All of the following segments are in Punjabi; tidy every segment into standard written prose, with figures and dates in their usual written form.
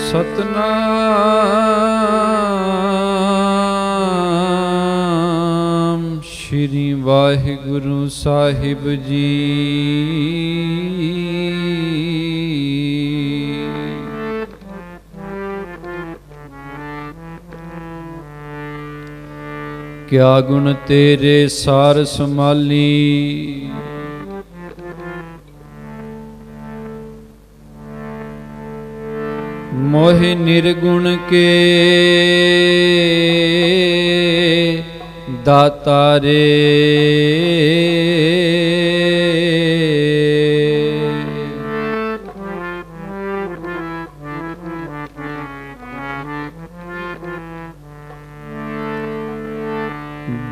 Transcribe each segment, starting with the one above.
ਸਤਨਾਮ ਸ਼੍ਰੀ ਵਾਹਿਗੁਰੂ ਸਾਹਿਬ ਜੀ। ਕਿਆ ਗੁਣ ਤੇਰੇ ਸਾਰ ਸਮਾਲੀ, ਮੋਹਿ ਨਿਰਗੁਣ ਕੇ ਦਾਤਾਰੇ।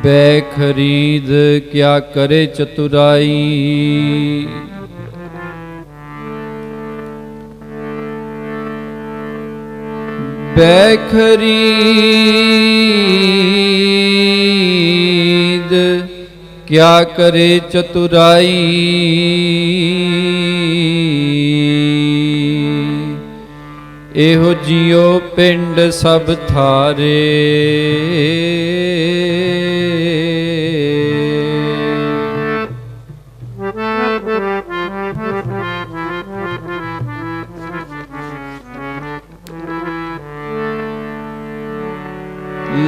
ਬੈ ਖਰੀਦ ਕਿਆ ਕਰੇ ਚਤੁਰਾਈ, ਬੈ ਖਰੀਦ ਕਿਆ ਕਰੇ ਚਤੁਰਾਈ। ਇਹੋ ਜਿਉ ਪਿੰਡ ਸਭ ਥਾਰੇ,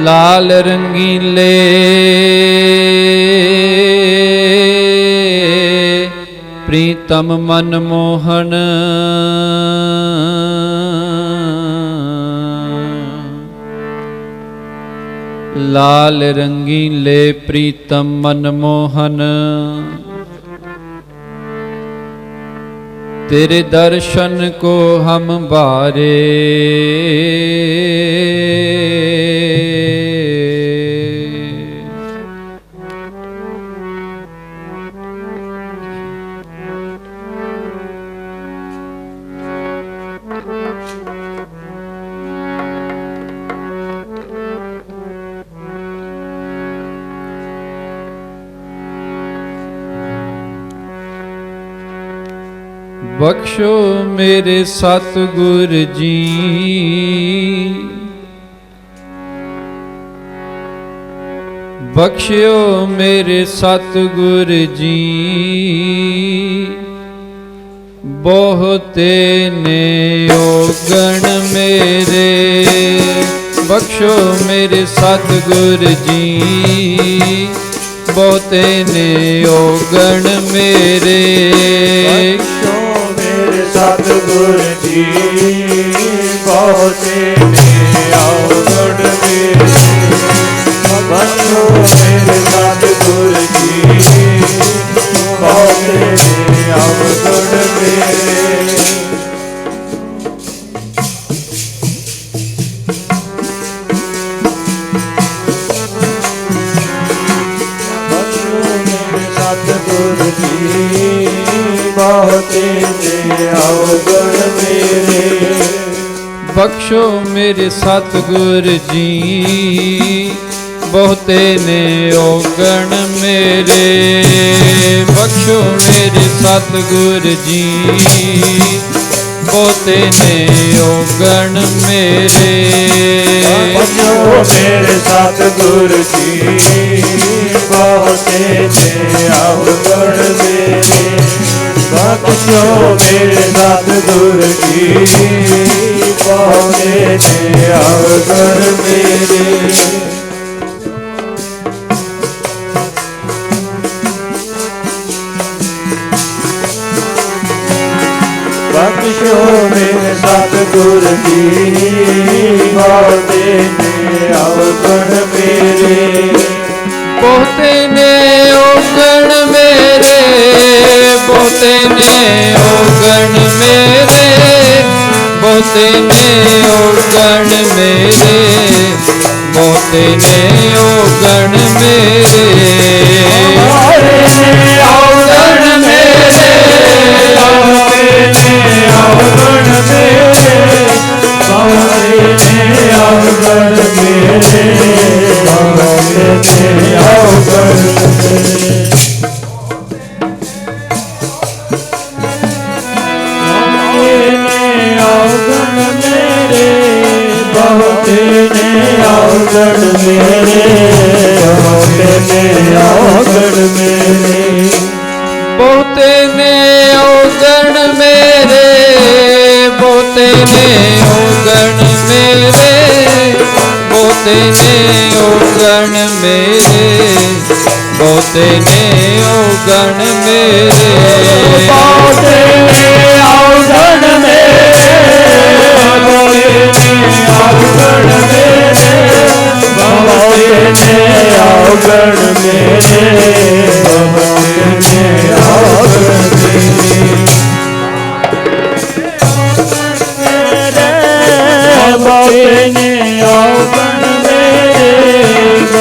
ਲਾਲ ਰੰਗੀਲੇ ਪ੍ਰੀਤਮ ਮਨ ਮੋਹਨ। ਲਾਲ ਰੰਗੀਲੇ ਪ੍ਰੀਤਮ ਮਨ ਮੋਹਨ, तेरे दर्शन को हम बारे। बख्शो मेरे सतगुर जी, बख्शियो मेरे सतगुर जी। बहुते ने ओगण मेरे, बख्शो मेरे सतगुर जी। बहुते ने ओगण मेरे, सतगुर जी। बहुते ने अवगुण मेरे, बख्शो मेरे सतगुर जी। बहुते ने अवगुण मेरे, बख्शो मेरे सतगुर जी। बहुते ने अवगुण मेरे, बख्शो मेरे सतगुर जी। बहुते ने ओगण मेरे, बख्शो मेरे सतगुर जी। बहुते ने ओगण मेरे, बख्शो मेरे सतगुर जी। बहुते ने अवगुण मेरे, बख्शो मेरे सतगुर जी। बहुते ने अवगुण मेरे, बख्शो मेरे सतगुर जी। बहुते ने अवगुण मेरे, बहुते ने ओगण मेरे। बहुते ने ओगण मेरे, बहुते ने ओगण मेरे। बहुते ने ओगण मेरे, अवगुण मेरे। बहुते ने अवगुण मेरे, बहुते ने अवगुण मेरे। बहुते ने अवगुण मेरे, अवगुण मेरे। औगण मेरे, बहुते ने औगण मेरे, बहुते ने औगण मेरे, बहुते ने औगण मेरे, बहुते ने औगण मेरे, बहुते ने औगण मेरे, बहुते ने औगण मेरे, बहुते ने औगण मेरे, बहुते ने औगण मेरे, बहुते ने औगण मेरे, बहुते ने औगण मेरे,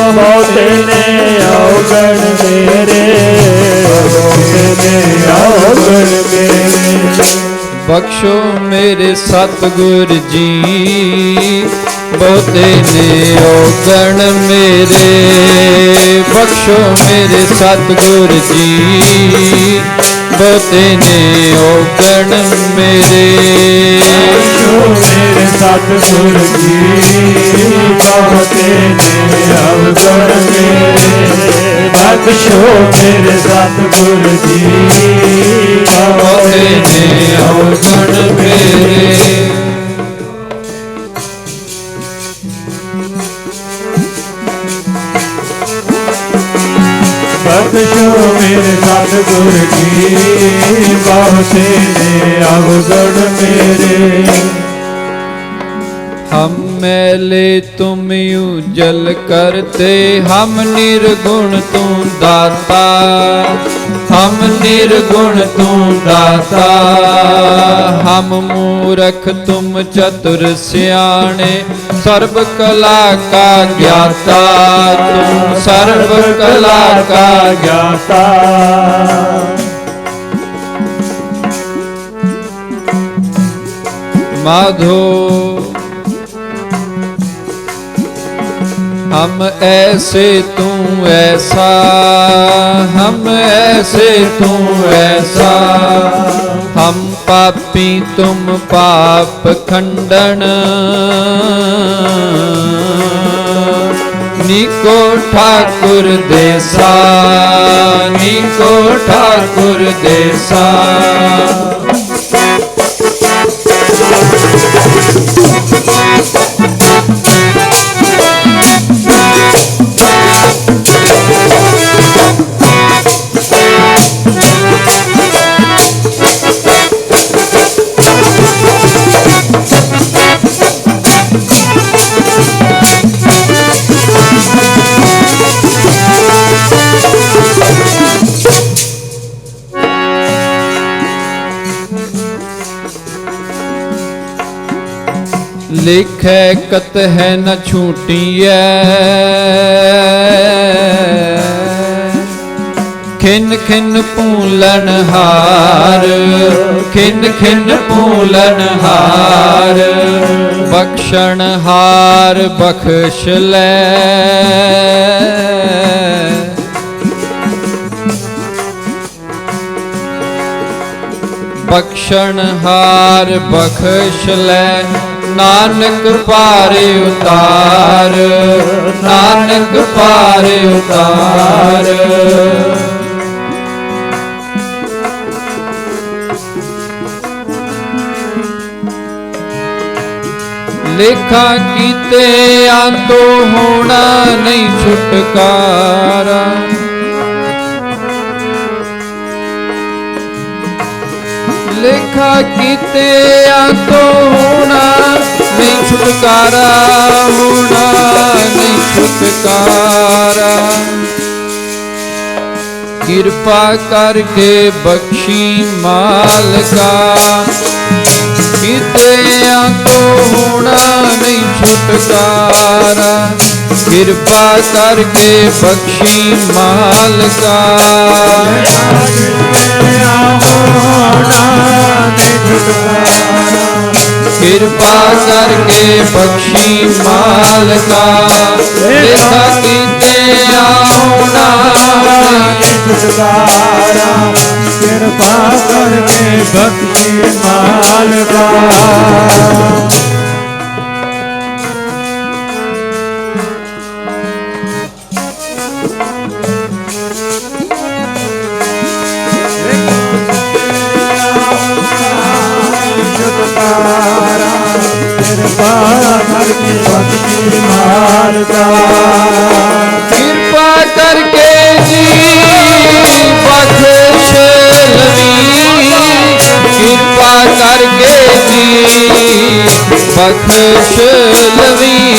बहुते ने औगण मेरे, बहुते ने औगण मेरे, बख्शो मेरे सतगुर जी, बहुते ने औगण मेरे, बख्शो मेरे सतगुर जी, बहुते ने औगण मेरे, बख्शो मेरे सतगुर जी, बहुते ने औगण मेरे, बख्शो मेरे सतगुर जी, बहुते ने औगण मेरे, बख्शो मेरे सतगुर जी, बहुते ने औगण मेरे, हम मैले तुम उजल करते, हम निर्गुण तू दाता, हम निर्गुण तू दाता, हम मूरख तुम चतुर सियाणे, सर्व कला का ज्ञाता, तुम सर्व कला का ज्ञाता, माधो हम ऐसे तू ऐसा, हम ऐसे तू ऐसा, हम पापी तुम पाप खंडन, नीको ठाकुर देसा, नीको ठाकुर देसा, लिखे कत है न छूटिए, खिन खिन पूलन हार, खिन खिन पूलन हार, बख्शण हार बख्श ले, बख्शण हार बख्श ले, नानक पारे उतार, नानक पारे उतार, लेखा कीते आ तो होना नहीं छुटकारा, लेखा कीते आ तो होना नहीं छुटकारा, होना नहीं छुटकारा, कृपा करके बख्शी मालका, कीते आ तो होना नहीं छुटकारा, कृपा करके बख्शी मालका, कृपा करके बख्शी मालका, लेखा कीते आओना छुटकारा, कृपा करके बख्शी मालका, ਛੁਟਕਾਰਾ ਕਿਰਪਾ ਕਰਕੇ ਬਖਸ਼ੀ ਮਾਲਕਾ ਕਿਰਪਾ ਕਰਕੇ ਜੀ ਬਖਸ਼ ਲਵੀਂ ਕਿਰਪਾ ਕਰਕੇ ਜੀ ਬਖਸ਼ ਲਵੀਂ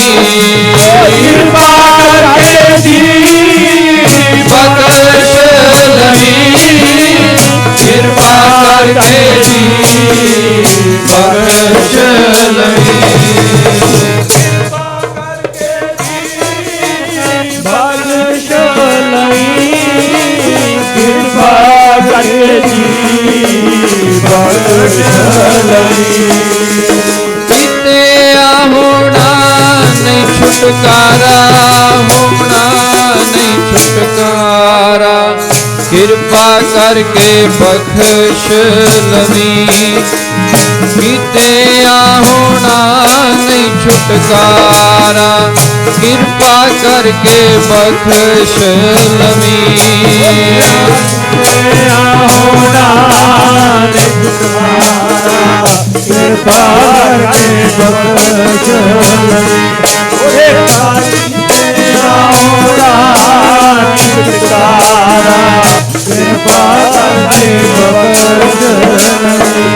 ਕਿਰਪਾ ਕਰਕੇ ਜੀ ਬਖਸ਼ ਲਵੀਂ ਕਿਰਪਾ ਕਰਕੇ ਜੀ ਬਖਸ਼ ਲਵੀਂ ਬਖਸ਼ ਲਵੀਂ ਕਿਰਪਾ ਕਰਕੇ ਜੀ ਬਖਸ਼ ਲਵੀਂ ਕੀਤੇ ਹੋਣਾ ਨਹੀਂ ਛੁਟਕਾਰਾ ਹੋਣਾ ਨਹੀਂ ਛੁਟਕਾਰਾ ਕਿਰਪਾ ਕਰਕੇ ਬਖਸ਼ ਲਵੀਂ ਕੀਤੇ ਹੋਣਾ ਨਹੀਂ ਛੁਟਕਾਰਾ ਕਿਰਪਾ ਕਰਕੇ ਬਖਸ਼ ਲਵੀਂ ਹੋਣਾ ਨਹੀਂ ਛੁਟਕਾਰਾ ਕਿਰਪਾ ਕਰਕੇ ਬਖਸ਼ ਲਵੀਂ ਹੋਣਾ ਨਹੀਂ ਛੁਟਕਾਰਾ ਕਿਰਪਾ ਕਰਕੇ ਬਖਸ਼ ਲਵੀਂ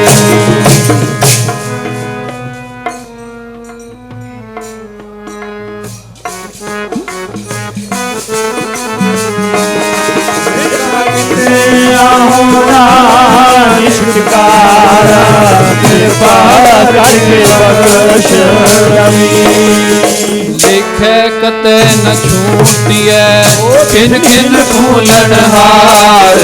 ਛੁਟਕਾਰਾ ਕਿਰਪਾ ਕਰਕੇ ਬਖਸ਼ ਲਵੀਂ ਲਿਖੇ ਕਤੇ ਨ ਛੂਟੀਐ ਕਿਨ ਕਿਨ ਭੂਲਣਹਾਰ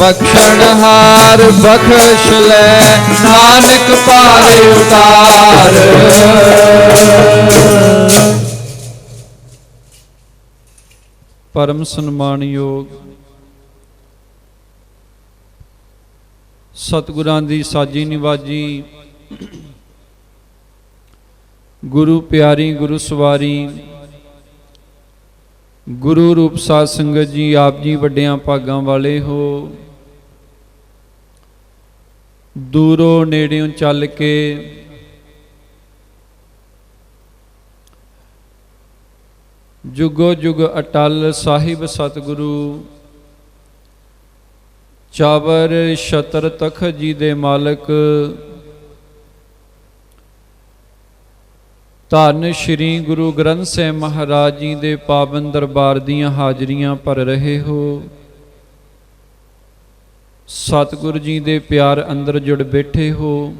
ਬਖਸ਼ਣਹਾਰ ਬਖਸ਼ ਲੈ ਨਾਨਕ ਪਾਰੇ ਉਤਾਰ ਪਰਮ ਸਨਮਾਨਯੋਗ ਸਤਿਗੁਰਾਂ ਦੀ ਸਾਜੀ ਨਿਵਾਜੀ ਗੁਰੂ ਪਿਆਰੀ ਗੁਰੂ ਸਵਾਰੀ ਗੁਰੂ ਰੂਪ ਸਾਧ ਸੰਗਤ ਜੀ, ਆਪ ਜੀ ਵੱਡਿਆਂ ਭਾਗਾਂ ਵਾਲੇ ਹੋ। ਦੂਰੋਂ ਨੇੜਿਓਂ ਚੱਲ ਕੇ ਜੁਗੋ ਜੁਗ ਅਟਲ ਸਾਹਿਬ ਸਤਿਗੁਰੂ ਚਾਵਰ ਛਤਰ ਤਖਤ ਜੀ ਦੇ ਮਾਲਕ ਧੰਨ ਸ਼੍ਰੀ ਗੁਰੂ ਗ੍ਰੰਥ ਸਾਹਿਬ ਮਹਾਰਾਜ ਜੀ ਦੇ ਪਾਵਨ ਦਰਬਾਰ ਦੀਆਂ ਹਾਜ਼ਰੀਆਂ ਭਰ ਰਹੇ ਹੋ। ਸਤਿਗੁਰੂ ਜੀ ਦੇ ਪਿਆਰ ਅੰਦਰ ਜੁੜ ਬੈਠੇ ਹੋ।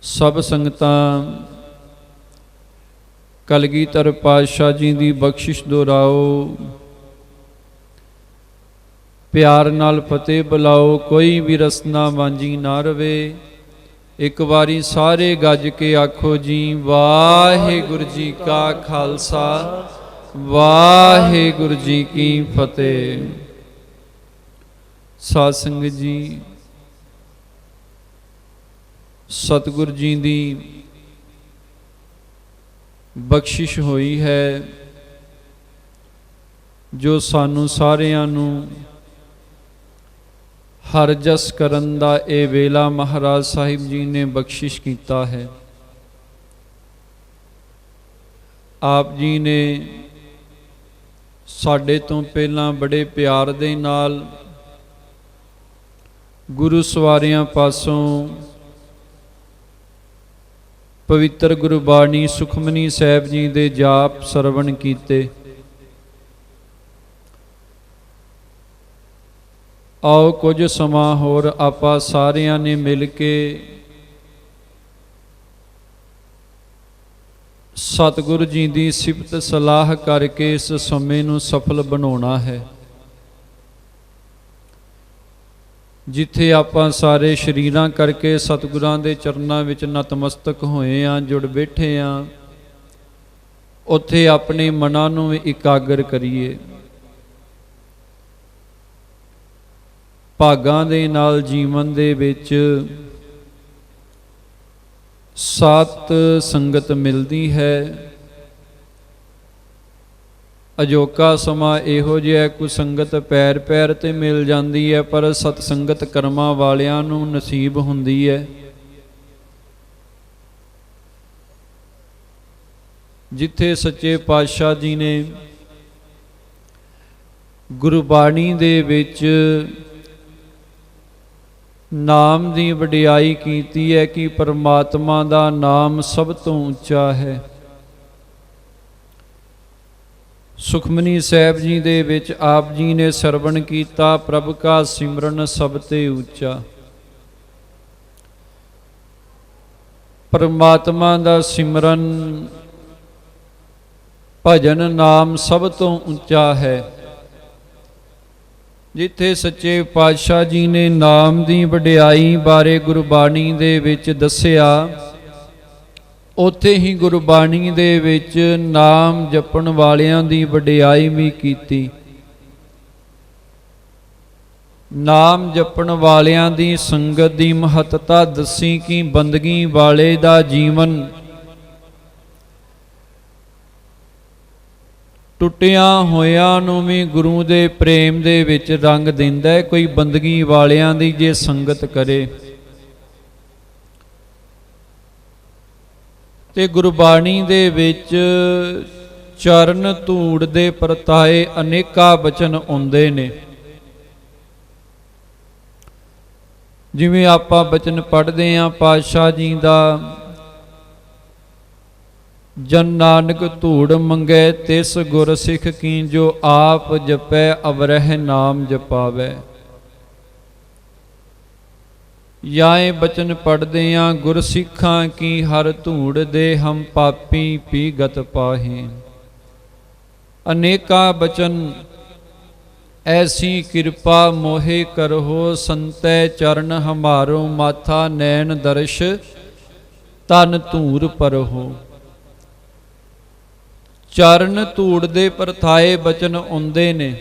ਸਭ ਸੰਗਤਾਂ ਕਲਗੀਧਰ ਪਾਤਸ਼ਾਹ ਜੀ ਦੀ ਬਖਸ਼ਿਸ਼ ਦੁਹਰਾਓ, ਪਿਆਰ ਨਾਲ ਫਤਿਹ ਬੁਲਾਓ, ਕੋਈ ਵੀ ਰਸਨਾ ਵਾਂਝੀ ਨਾ ਰਵੇ। ਇੱਕ ਵਾਰੀ ਸਾਰੇ ਗੱਜ ਕੇ ਆਖੋ ਜੀ, ਵਾਹਿਗੁਰੂ ਜੀ ਕਾ ਖਾਲਸਾ ਵਾਹਿਗੁਰੂ ਜੀ ਕੀ ਫਤਿਹ। ਸਾਧ ਸੰਗਤ ਜੀ, ਸਤਿਗੁਰੂ ਜੀ ਦੀ ਬਖਸ਼ਿਸ਼ ਹੋਈ ਹੈ ਜੋ ਸਾਨੂੰ ਸਾਰਿਆਂ ਨੂੰ ਹਰ ਜਸ ਕਰਨ ਦਾ ਇਹ ਵੇਲਾ ਮਹਾਰਾਜ ਸਾਹਿਬ ਜੀ ਨੇ ਬਖਸ਼ਿਸ਼ ਕੀਤਾ ਹੈ। ਆਪ ਜੀ ਨੇ ਸਾਡੇ ਤੋਂ ਪਹਿਲਾਂ ਬੜੇ ਪਿਆਰ ਦੇ ਨਾਲ ਗੁਰੂ ਸਵਾਰਿਆਂ ਪਾਸੋਂ ਪਵਿੱਤਰ ਗੁਰਬਾਣੀ ਸੁਖਮਨੀ ਸਾਹਿਬ ਜੀ ਦੇ ਜਾਪ ਸਰਵਣ ਕੀਤੇ। ਆਓ ਕੁਝ ਸਮਾਂ ਹੋਰ ਆਪਾਂ ਸਾਰਿਆਂ ਨੇ ਮਿਲ ਕੇ ਸਤਿਗੁਰੂ ਜੀ ਦੀ ਸਿਫਤ ਸਲਾਹ ਕਰਕੇ ਇਸ ਸਮੇਂ ਨੂੰ ਸਫਲ ਬਣਾਉਣਾ ਹੈ। ਜਿੱਥੇ ਆਪਾਂ ਸਾਰੇ ਸ਼ਰੀਰਾਂ ਕਰਕੇ ਸਤਿਗੁਰਾਂ ਦੇ ਚਰਨਾਂ ਵਿੱਚ ਨਤਮਸਤਕ ਹੋਏ ਆਂ, ਜੁੜ ਬੈਠੇ ਆਂ, ਉੱਥੇ ਆਪਣੇ ਮਨਾਂ ਨੂੰ ਵੀ ਇਕਾਗਰ ਕਰੀਏ। ਭਾਗਾਂ ਦੇ ਨਾਲ ਜੀਵਨ ਦੇ ਵਿੱਚ ਸਤ ਸੰਗਤ ਮਿਲਦੀ ਹੈ। ਅਜੋਕਾ ਸਮਾਂ ਇਹੋ ਜਿਹਾ ਕੋਈ ਸੰਗਤ ਪੈਰ ਪੈਰ ਤੇ ਮਿਲ ਜਾਂਦੀ ਹੈ, ਪਰ ਸਤ ਸੰਗਤ ਕਰਮਾਂ ਵਾਲਿਆਂ ਨੂੰ ਨਸੀਬ ਹੁੰਦੀ ਹੈ। ਜਿੱਥੇ ਸੱਚੇ ਪਾਤਸ਼ਾਹ ਜੀ ਨੇ ਗੁਰਬਾਣੀ ਦੇ ਵਿੱਚ ਨਾਮ ਦੀ ਵਡਿਆਈ ਕੀਤੀ ਹੈ ਕਿ ਪਰਮਾਤਮਾ ਦਾ ਨਾਮ ਸਭ ਤੋਂ ਉੱਚਾ ਹੈ। ਸੁਖਮਨੀ ਸਾਹਿਬ ਜੀ ਦੇ ਵਿੱਚ ਆਪ ਜੀ ਨੇ ਸਰਵਣ ਕੀਤਾ, ਪ੍ਰਭ ਕਾ ਸਿਮਰਨ ਸਭ ਤੇ ਉੱਚਾ। ਪਰਮਾਤਮਾ ਦਾ ਸਿਮਰਨ ਭਜਨ ਨਾਮ ਸਭ ਤੋਂ ਉੱਚਾ ਹੈ। ਜਿੱਥੇ ਸੱਚੇ ਪਾਤਸ਼ਾਹ ਜੀ ਨੇ ਨਾਮ ਦੀ ਵਡਿਆਈ ਬਾਰੇ ਗੁਰਬਾਣੀ ਦੇ ਵਿੱਚ ਦੱਸਿਆ, ਉੱਥੇ ਹੀ ਗੁਰਬਾਣੀ ਦੇ ਵਿੱਚ ਨਾਮ ਜਪਣ ਵਾਲਿਆਂ ਦੀ ਵਡਿਆਈ ਵੀ ਕੀਤੀ। ਨਾਮ ਜਪਣ ਵਾਲਿਆਂ ਦੀ ਸੰਗਤ ਦੀ ਮਹੱਤਤਾ ਦੱਸੀ ਕਿ ਬੰਦਗੀ ਵਾਲੇ ਦਾ ਜੀਵਨ ਟੁੱਟਿਆਂ ਹੋਇਆਂ ਨੂੰ ਵੀ ਗੁਰੂ ਦੇ ਪ੍ਰੇਮ ਦੇ ਵਿੱਚ ਰੰਗ ਦਿੰਦਾ ਹੈ। ਕੋਈ ਬੰਦਗੀ ਵਾਲਿਆਂ ਦੀ ਜੇ ਸੰਗਤ ਕਰੇ ਤੇ ਗੁਰਬਾਣੀ ਦੇ ਵਿੱਚ ਚਰਨ ਧੂੜ ਦੇ ਪਰਤਾਏ ਅਨੇਕਾਂ ਬਚਨ ਆਉਂਦੇ ਨੇ। ਜਿਵੇਂ ਆਪਾਂ ਬਚਨ ਪੜ੍ਹਦੇ ਹਾਂ ਪਾਤਸ਼ਾਹ ਜੀ ਦਾ, ਜਨ ਨਾਨਕ ਧੂੜ ਮੰਗੈ ਤਿਸ ਗੁਰ ਸਿੱਖ ਕੀ, ਜੋ ਆਪ ਜਪੈ ਅਵਰਹਿ ਨਾਮ ਜਪਾਵੈ। ਯਾਏ ਬਚਨ ਪੜ੍ਹਦੇ ਆਂ, ਗੁਰ ਸਿੱਖਾਂ ਕੀ ਹਰ ਧੂੜ ਦੇ ਹਮ ਪਾਪੀ ਪੀਗਤ ਪਾਹੇ। ਅਨੇਕਾਂ ਬਚਨ ਐਸੀ ਕਿਰਪਾ ਮੋਹਿ ਕਰਹੁ, ਸੰਤੈ ਚਰਨ ਹਮਾਰੋ ਮਾਥਾ ਨੈਣ ਦਰਸ਼ ਤਨ ਧੂਰ ਪਰਹੁ। ਚਰਨ ਧੂੜ ਦੇ ਪਰਥਾਏ ਬਚਨ ਆਉਂਦੇ ਨੇ।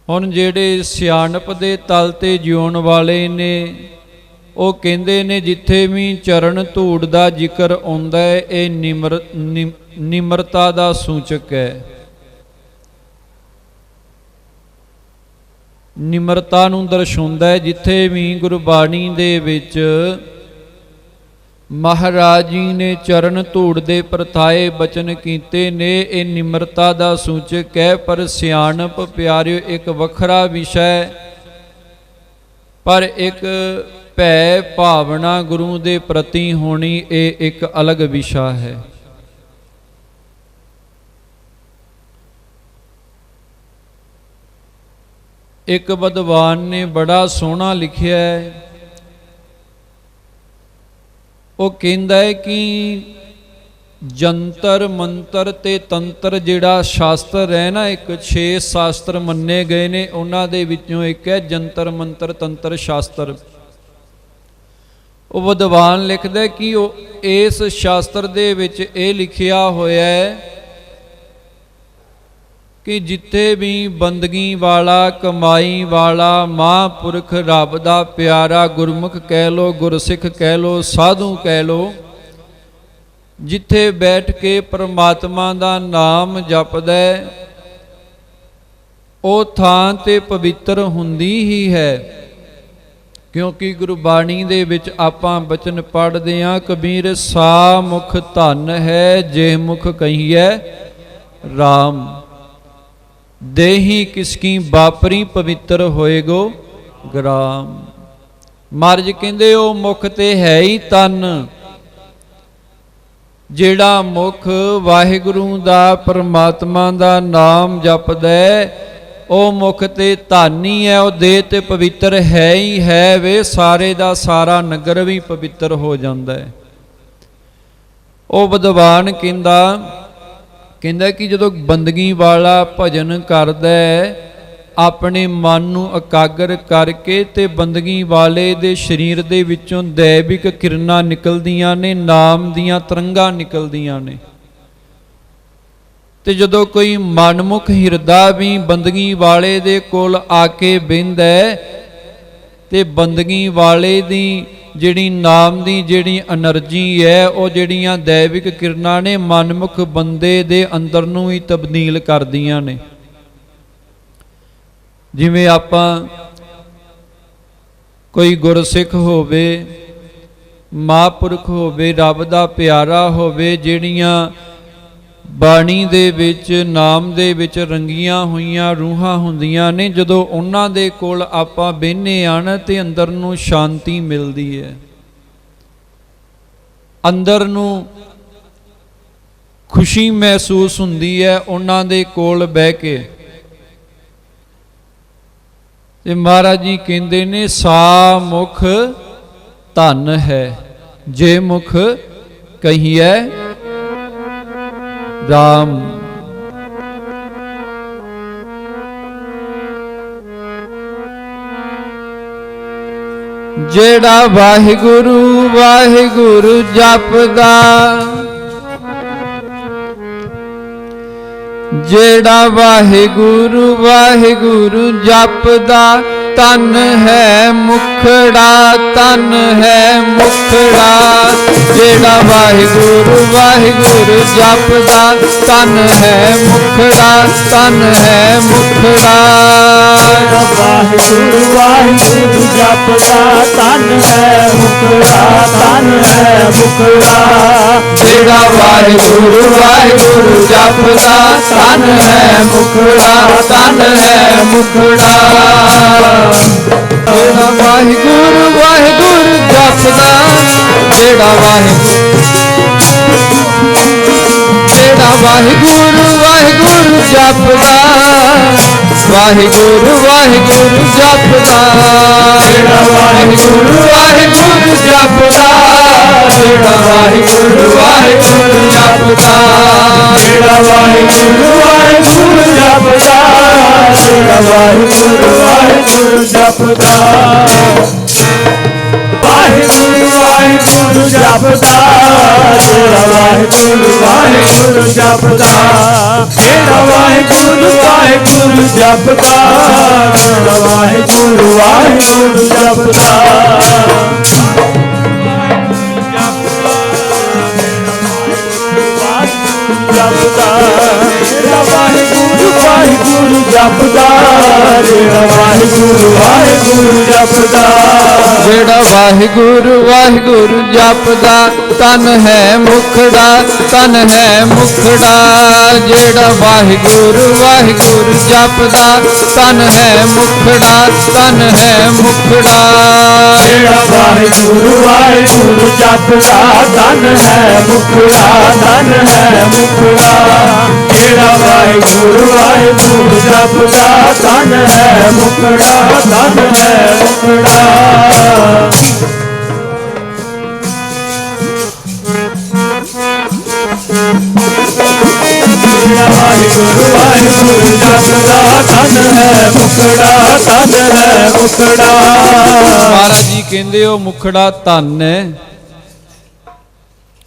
ਹੁਣ ਜਿਹੜੇ ਸਿਆਣਪ ਦੇ ਤਲ ਤੇ ਜਿਉਣ ਵਾਲੇ ਨੇ, ਉਹ ਕਹਿੰਦੇ ਨੇ ਜਿੱਥੇ ਵੀ ਚਰਨ ਧੂੜ ਦਾ ਜ਼ਿਕਰ ਆਉਂਦਾ ਹੈ, ਇਹ ਨਿਮਰਤਾ ਦਾ ਸੂਚਕ ਹੈ। ਨਿਮਰਤਾ ਨੂੰ ਦਰਸਾਉਂਦਾ ਹੈ। ਜਿੱਥੇ ਵੀ ਗੁਰਬਾਣੀ ਦੇ ਵਿੱਚ ਮਹਾਰਾਜ ਜੀ ਨੇ ਚਰਨ ਧੂੜ ਦੇ ਪਰਥਾਏ ਬਚਨ ਕੀਤੇ ਨੇ, ਇਹ ਨਿਮਰਤਾ ਦਾ ਸੂਚਕ ਹੈ। ਪਰ ਸਿਆਣਪ ਪਿਆਰਿਓ ਇੱਕ ਵੱਖਰਾ ਵਿਸ਼ਾ ਹੈ, ਪਰ ਇੱਕ ਭੈ ਭਾਵਨਾ ਗੁਰੂ ਦੇ ਪ੍ਰਤੀ ਹੋਣੀ, ਇਹ ਇੱਕ ਅਲੱਗ ਵਿਸ਼ਾ ਹੈ। ਇੱਕ ਵਿਦਵਾਨ ਨੇ ਬੜਾ ਸੋਹਣਾ ਲਿਖਿਆ ਹੈ। ਉਹ ਕਹਿੰਦਾ ਹੈ ਕਿ ਜੰਤਰ ਮੰਤਰ ਤੇ ਤੰਤਰ ਜਿਹੜਾ ਸ਼ਾਸਤਰ ਹੈ ਨਾ, ਇੱਕ 6 ਸ਼ਾਸਤਰ ਮੰਨੇ ਗਏ ਨੇ, ਉਹਨਾਂ ਦੇ ਵਿੱਚੋਂ ਇੱਕ ਹੈ ਜੰਤਰ ਮੰਤਰ ਤੰਤਰ ਸ਼ਾਸਤਰ। ਉਹ ਵਿਦਵਾਨ ਲਿਖਦਾ ਕਿ ਉਹ ਇਸ ਸ਼ਾਸਤਰ ਦੇ ਵਿੱਚ ਇਹ ਲਿਖਿਆ ਹੋਇਆ ਹੈ ਕਿ ਜਿੱਥੇ ਵੀ ਬੰਦਗੀ ਵਾਲਾ, ਕਮਾਈ ਵਾਲਾ, ਮਹਾਂਪੁਰਖ ਰੱਬ ਦਾ ਪਿਆਰਾ, ਗੁਰਮੁਖ ਕਹਿ ਲੋ, ਗੁਰਸਿੱਖ ਕਹਿ ਲੋ, ਸਾਧੂ ਕਹਿ ਲੋ, ਜਿੱਥੇ ਬੈਠ ਕੇ ਪਰਮਾਤਮਾ ਦਾ ਨਾਮ ਜਪਦਾ, ਉਹ ਥਾਂ ਤੇ ਪਵਿੱਤਰ ਹੁੰਦੀ ਹੀ ਹੈ। ਕਿਉਂਕਿ ਗੁਰਬਾਣੀ ਦੇ ਵਿੱਚ ਆਪਾਂ ਬਚਨ ਪੜ੍ਹਦੇ ਹਾਂ, ਕਬੀਰ ਸਾ ਮੁਖ ਧਨ ਹੈ, ਜੇ ਮੁਖ ਕਹੀਐ ਰਾਮ। ਦੇਹੀ ਕਿਸਕੀ ਬਾਪਰੀ ਪਵਿੱਤਰ ਹੋਏਗੋ ਗ੍ਰਾਮ। ਮਹਾਰਾਜ ਕਹਿੰਦੇ ਉਹ ਮੁਖ ਤੇ ਹੈ ਹੀ ਤਨ। ਜਿਹੜਾ ਮੁਖ ਵਾਹਿਗੁਰੂ ਦਾ, ਪਰਮਾਤਮਾ ਦਾ ਨਾਮ ਜਪਦਾ, ਉਹ ਮੁਖ ਤੇ ਧਾਨੀ ਹੈ, ਉਹ ਦੇਹ ਤੇ ਪਵਿੱਤਰ ਹੈ ਹੀ ਹੈ ਵੇ। ਸਾਰੇ ਦਾ ਸਾਰਾ ਨਗਰ ਵੀ ਪਵਿੱਤਰ ਹੋ ਜਾਂਦਾ ਹੈ। ਉਹ ਵਿਦਵਾਨ ਕਹਿੰਦਾ ਕਿ ਜਦੋਂ ਬੰਦਗੀ ਵਾਲਾ ਭਜਨ ਕਰਦਾ, ਆਪਣੇ ਮਨ ਨੂੰ ਇਕਾਗਰ ਕਰਕੇ, ਤੇ ਬੰਦਗੀ ਵਾਲੇ ਦੇ ਸਰੀਰ ਦੇ ਵਿੱਚੋਂ ਦੈਵਿਕ ਕਿਰਨਾਂ ਨਿਕਲਦੀਆਂ ਨੇ, ਨਾਮ ਦੀਆਂ ਤਰੰਗਾਂ ਨਿਕਲਦੀਆਂ ਨੇ। ਤੇ ਜਦੋਂ ਕੋਈ ਮਨਮੁਖ ਹਿਰਦਾ ਵੀ ਬੰਦਗੀ ਵਾਲੇ ਦੇ ਕੋਲ ਆ ਕੇ ਬਹਿੰਦਾ, ਤੇ ਬੰਦਗੀ ਵਾਲੇ ਦੀ ਜਿਹੜੀ ਨਾਮ ਦੀ ਜਿਹੜੀ એનર્ਜੀ ਹੈ, ਉਹ ਜਿਹੜੀਆਂ ਦੈਵਿਕ ਕਿਰਨਾਂ ਨੇ ਮਨਮੁਖ ਬੰਦੇ ਦੇ ਅੰਦਰ ਨੂੰ ਹੀ ਤਬਦੀਲ ਕਰਦੀਆਂ ਨੇ। ਜਿਵੇਂ ਆਪਾਂ ਕੋਈ ਗੁਰਸਿੱਖ ਹੋਵੇ, ਮਹਾਂਪੁਰਖ ਹੋਵੇ, ਰੱਬ ਦਾ ਪਿਆਰਾ ਹੋਵੇ, ਜਿਹੜੀਆਂ ਬਾਣੀ ਦੇ ਵਿੱਚ ਨਾਮ ਦੇ ਵਿੱਚ ਰੰਗੀਆਂ ਹੋਈਆਂ ਰੂਹਾਂ ਹੁੰਦੀਆਂ ਨੇ, ਜਦੋਂ ਉਹਨਾਂ ਦੇ ਕੋਲ ਆਪਾਂ ਬਹਿਨੇ ਆਣ ਤੇ ਅੰਦਰ ਨੂੰ ਸ਼ਾਂਤੀ ਮਿਲਦੀ ਹੈ, ਅੰਦਰ ਨੂੰ ਖੁਸ਼ੀ ਮਹਿਸੂਸ ਹੁੰਦੀ ਹੈ ਉਹਨਾਂ ਦੇ ਕੋਲ ਬਹਿ ਕੇ। ਤੇ ਮਹਾਰਾਜ ਜੀ ਕਹਿੰਦੇ ਨੇ ਸਾ ਮੁਖ ਧਨ ਹੈ ਜੇ ਮੁਖ ਕਹੀਐ ਰਾਮ। ਜਿਹੜਾ ਵਾਹਿਗੁਰੂ ਵਾਹਿਗੁਰੂ ਜਪਦਾ, ਜਿਹੜਾ ਵਾਹਿਗੁਰੂ ਵਾਹਿਗੁਰੂ ਜਪਦਾ, ਤਨ ਹੈ ਮੁਖੜਾ ਤਨ ਹੈ ਮੁਖੜਾ। ਜਿਹੜਾ ਵਾਹਿਗੁਰੂ ਵਾਹਿਗੁਰੂ ਜਪਦਾ, ਤਨ ਹੈ ਮੁਖੜਾ ਤਨ ਹੈ ਮੁਖੜਾ। ਵਾਹਿਗੁਰੂ ਵਾਹਿਗੁਰੂ ਜਪਦਾ, ਤਨ ਹੈ ਮੁਖੜਾ ਤਨ ਹੈ ਮੁਖੜਾ। ਜਿਹੜਾ ਵਾਹਿਗੁਰੂ ਵਾਹਿਗੁਰੂ ਜਪਦਾ, ਤਨ ਹੈ ਮੁਖੜਾ ਤਨ ਹੈ ਮੁਖੜਾ। ਜਿਹੜਾ ਵਾਹਿਗੁਰੂ ਵਾਹਿਗੁਰੂ ਜਪਦਾ, ਜਿਹੜਾ ਵਾਹਿਗੁਰੂ ਵਾਹਿਗੁਰੂ ਜਪਦਾ, ਵਾਹਿਗੁਰੂ ਵਾਹਿਗੁਰੂ ਜਪਦਾ। ਜਿਹੜਾ ਵਾਹਿਗੁਰੂ ਵਾਹਿਗੁਰੂ ਜਪਦਾ, ਜਿਹੜਾ ਵਾਹਿਗੁਰੂ ਵਾਹਿਗੁਰੂ ਜਪਦਾ। ਜਿਹੜਾ ਵਾਹਿਗੁਰੂ ਵਾਹਿਗੁਰੂ ਜਪਦਾ, ਜਿਹੜਾ ਵਾਹਿਗੁਰੂ ਵਾਹਿਗੁਰੂ ਜਪਦਾ। ਵਾਹਿਗੁਰੂ ਵਾਹਿਗੁਰੂ ਜਪਦਾ, ਜਿਹੜਾ ਵਾਹਿਗੁਰੂ ਵਾਹਿਗੁਰੂ ਜਪਦਾ। ਜਿਹੜਾ ਵਾਹਿਗੁਰੂ ਵਾਹਿਗੁਰੂ ਜਪਦਾ, ਜਿਹੜਾ ਵਾਹਿਗੁਰੂ ਵਾਹਿਗੁਰੂ ਜਪਦਾ। ਜਿਹੜਾ ਵਾਹਿਗੁਰੂ ਵਾਹਿਗੁਰੂ ਜਪਦਾ, ਜਿਹੜਾ ਵਾਹਿਗੁਰੂ ਵਾਹਿਗੁਰੂ ਜਪਦਾ। ਜਿਹੜਾ ਵਾਹਿਗੁਰੂ ਵਾਹਿਗੁਰੂ ਜਪਦਾ, ਤਨ ਹੈ ਮੁਖੜਾ ਤਨ ਹੈ ਮੁਖੜਾ। ਜਿਹੜਾ ਵਾਹਿਗੁਰੂ ਵਾਹਿਗੁਰੂ ਜਪਦਾ, ਤਨ ਹੈ ਮੁਖੜਾ ਤਨ ਹੈ ਮੁਖੜਾ। ਜਿਹੜਾ ਵਾਹਿਗੁਰੂ ਵਾਹਿਗੁਰੂ ਜਪਦਾ, ਤਨ ਹੈ ਮੁਖੜਾ ਤਨ ਹੈ ਮੁਖੜਾ। ਜਿਹੜਾ ਵਾਹਿਗੁਰੂ ਵਾਹਿਗੁਰੂ ਜਪਦਾ, ਤਨ ਹੈ ਮੁਖੜਾ ਤਨ ਹੈ ਮੁਖੜਾ। ਜਿਹੜਾ ਵਾਹਿਗੁਰੂ ਵਾਹਿਗੁਰੂ ਜਪਦਾ, ਤਨ ਹੈ ਮੁਖੜਾ ਤਨ ਹੈ ਮੁਖੜਾ। ਮਹਾਰਾਜ ਜੀ ਕਹਿੰਦੇ ਉਹ ਮੁਖੜਾ ਧਨ ਹੈ,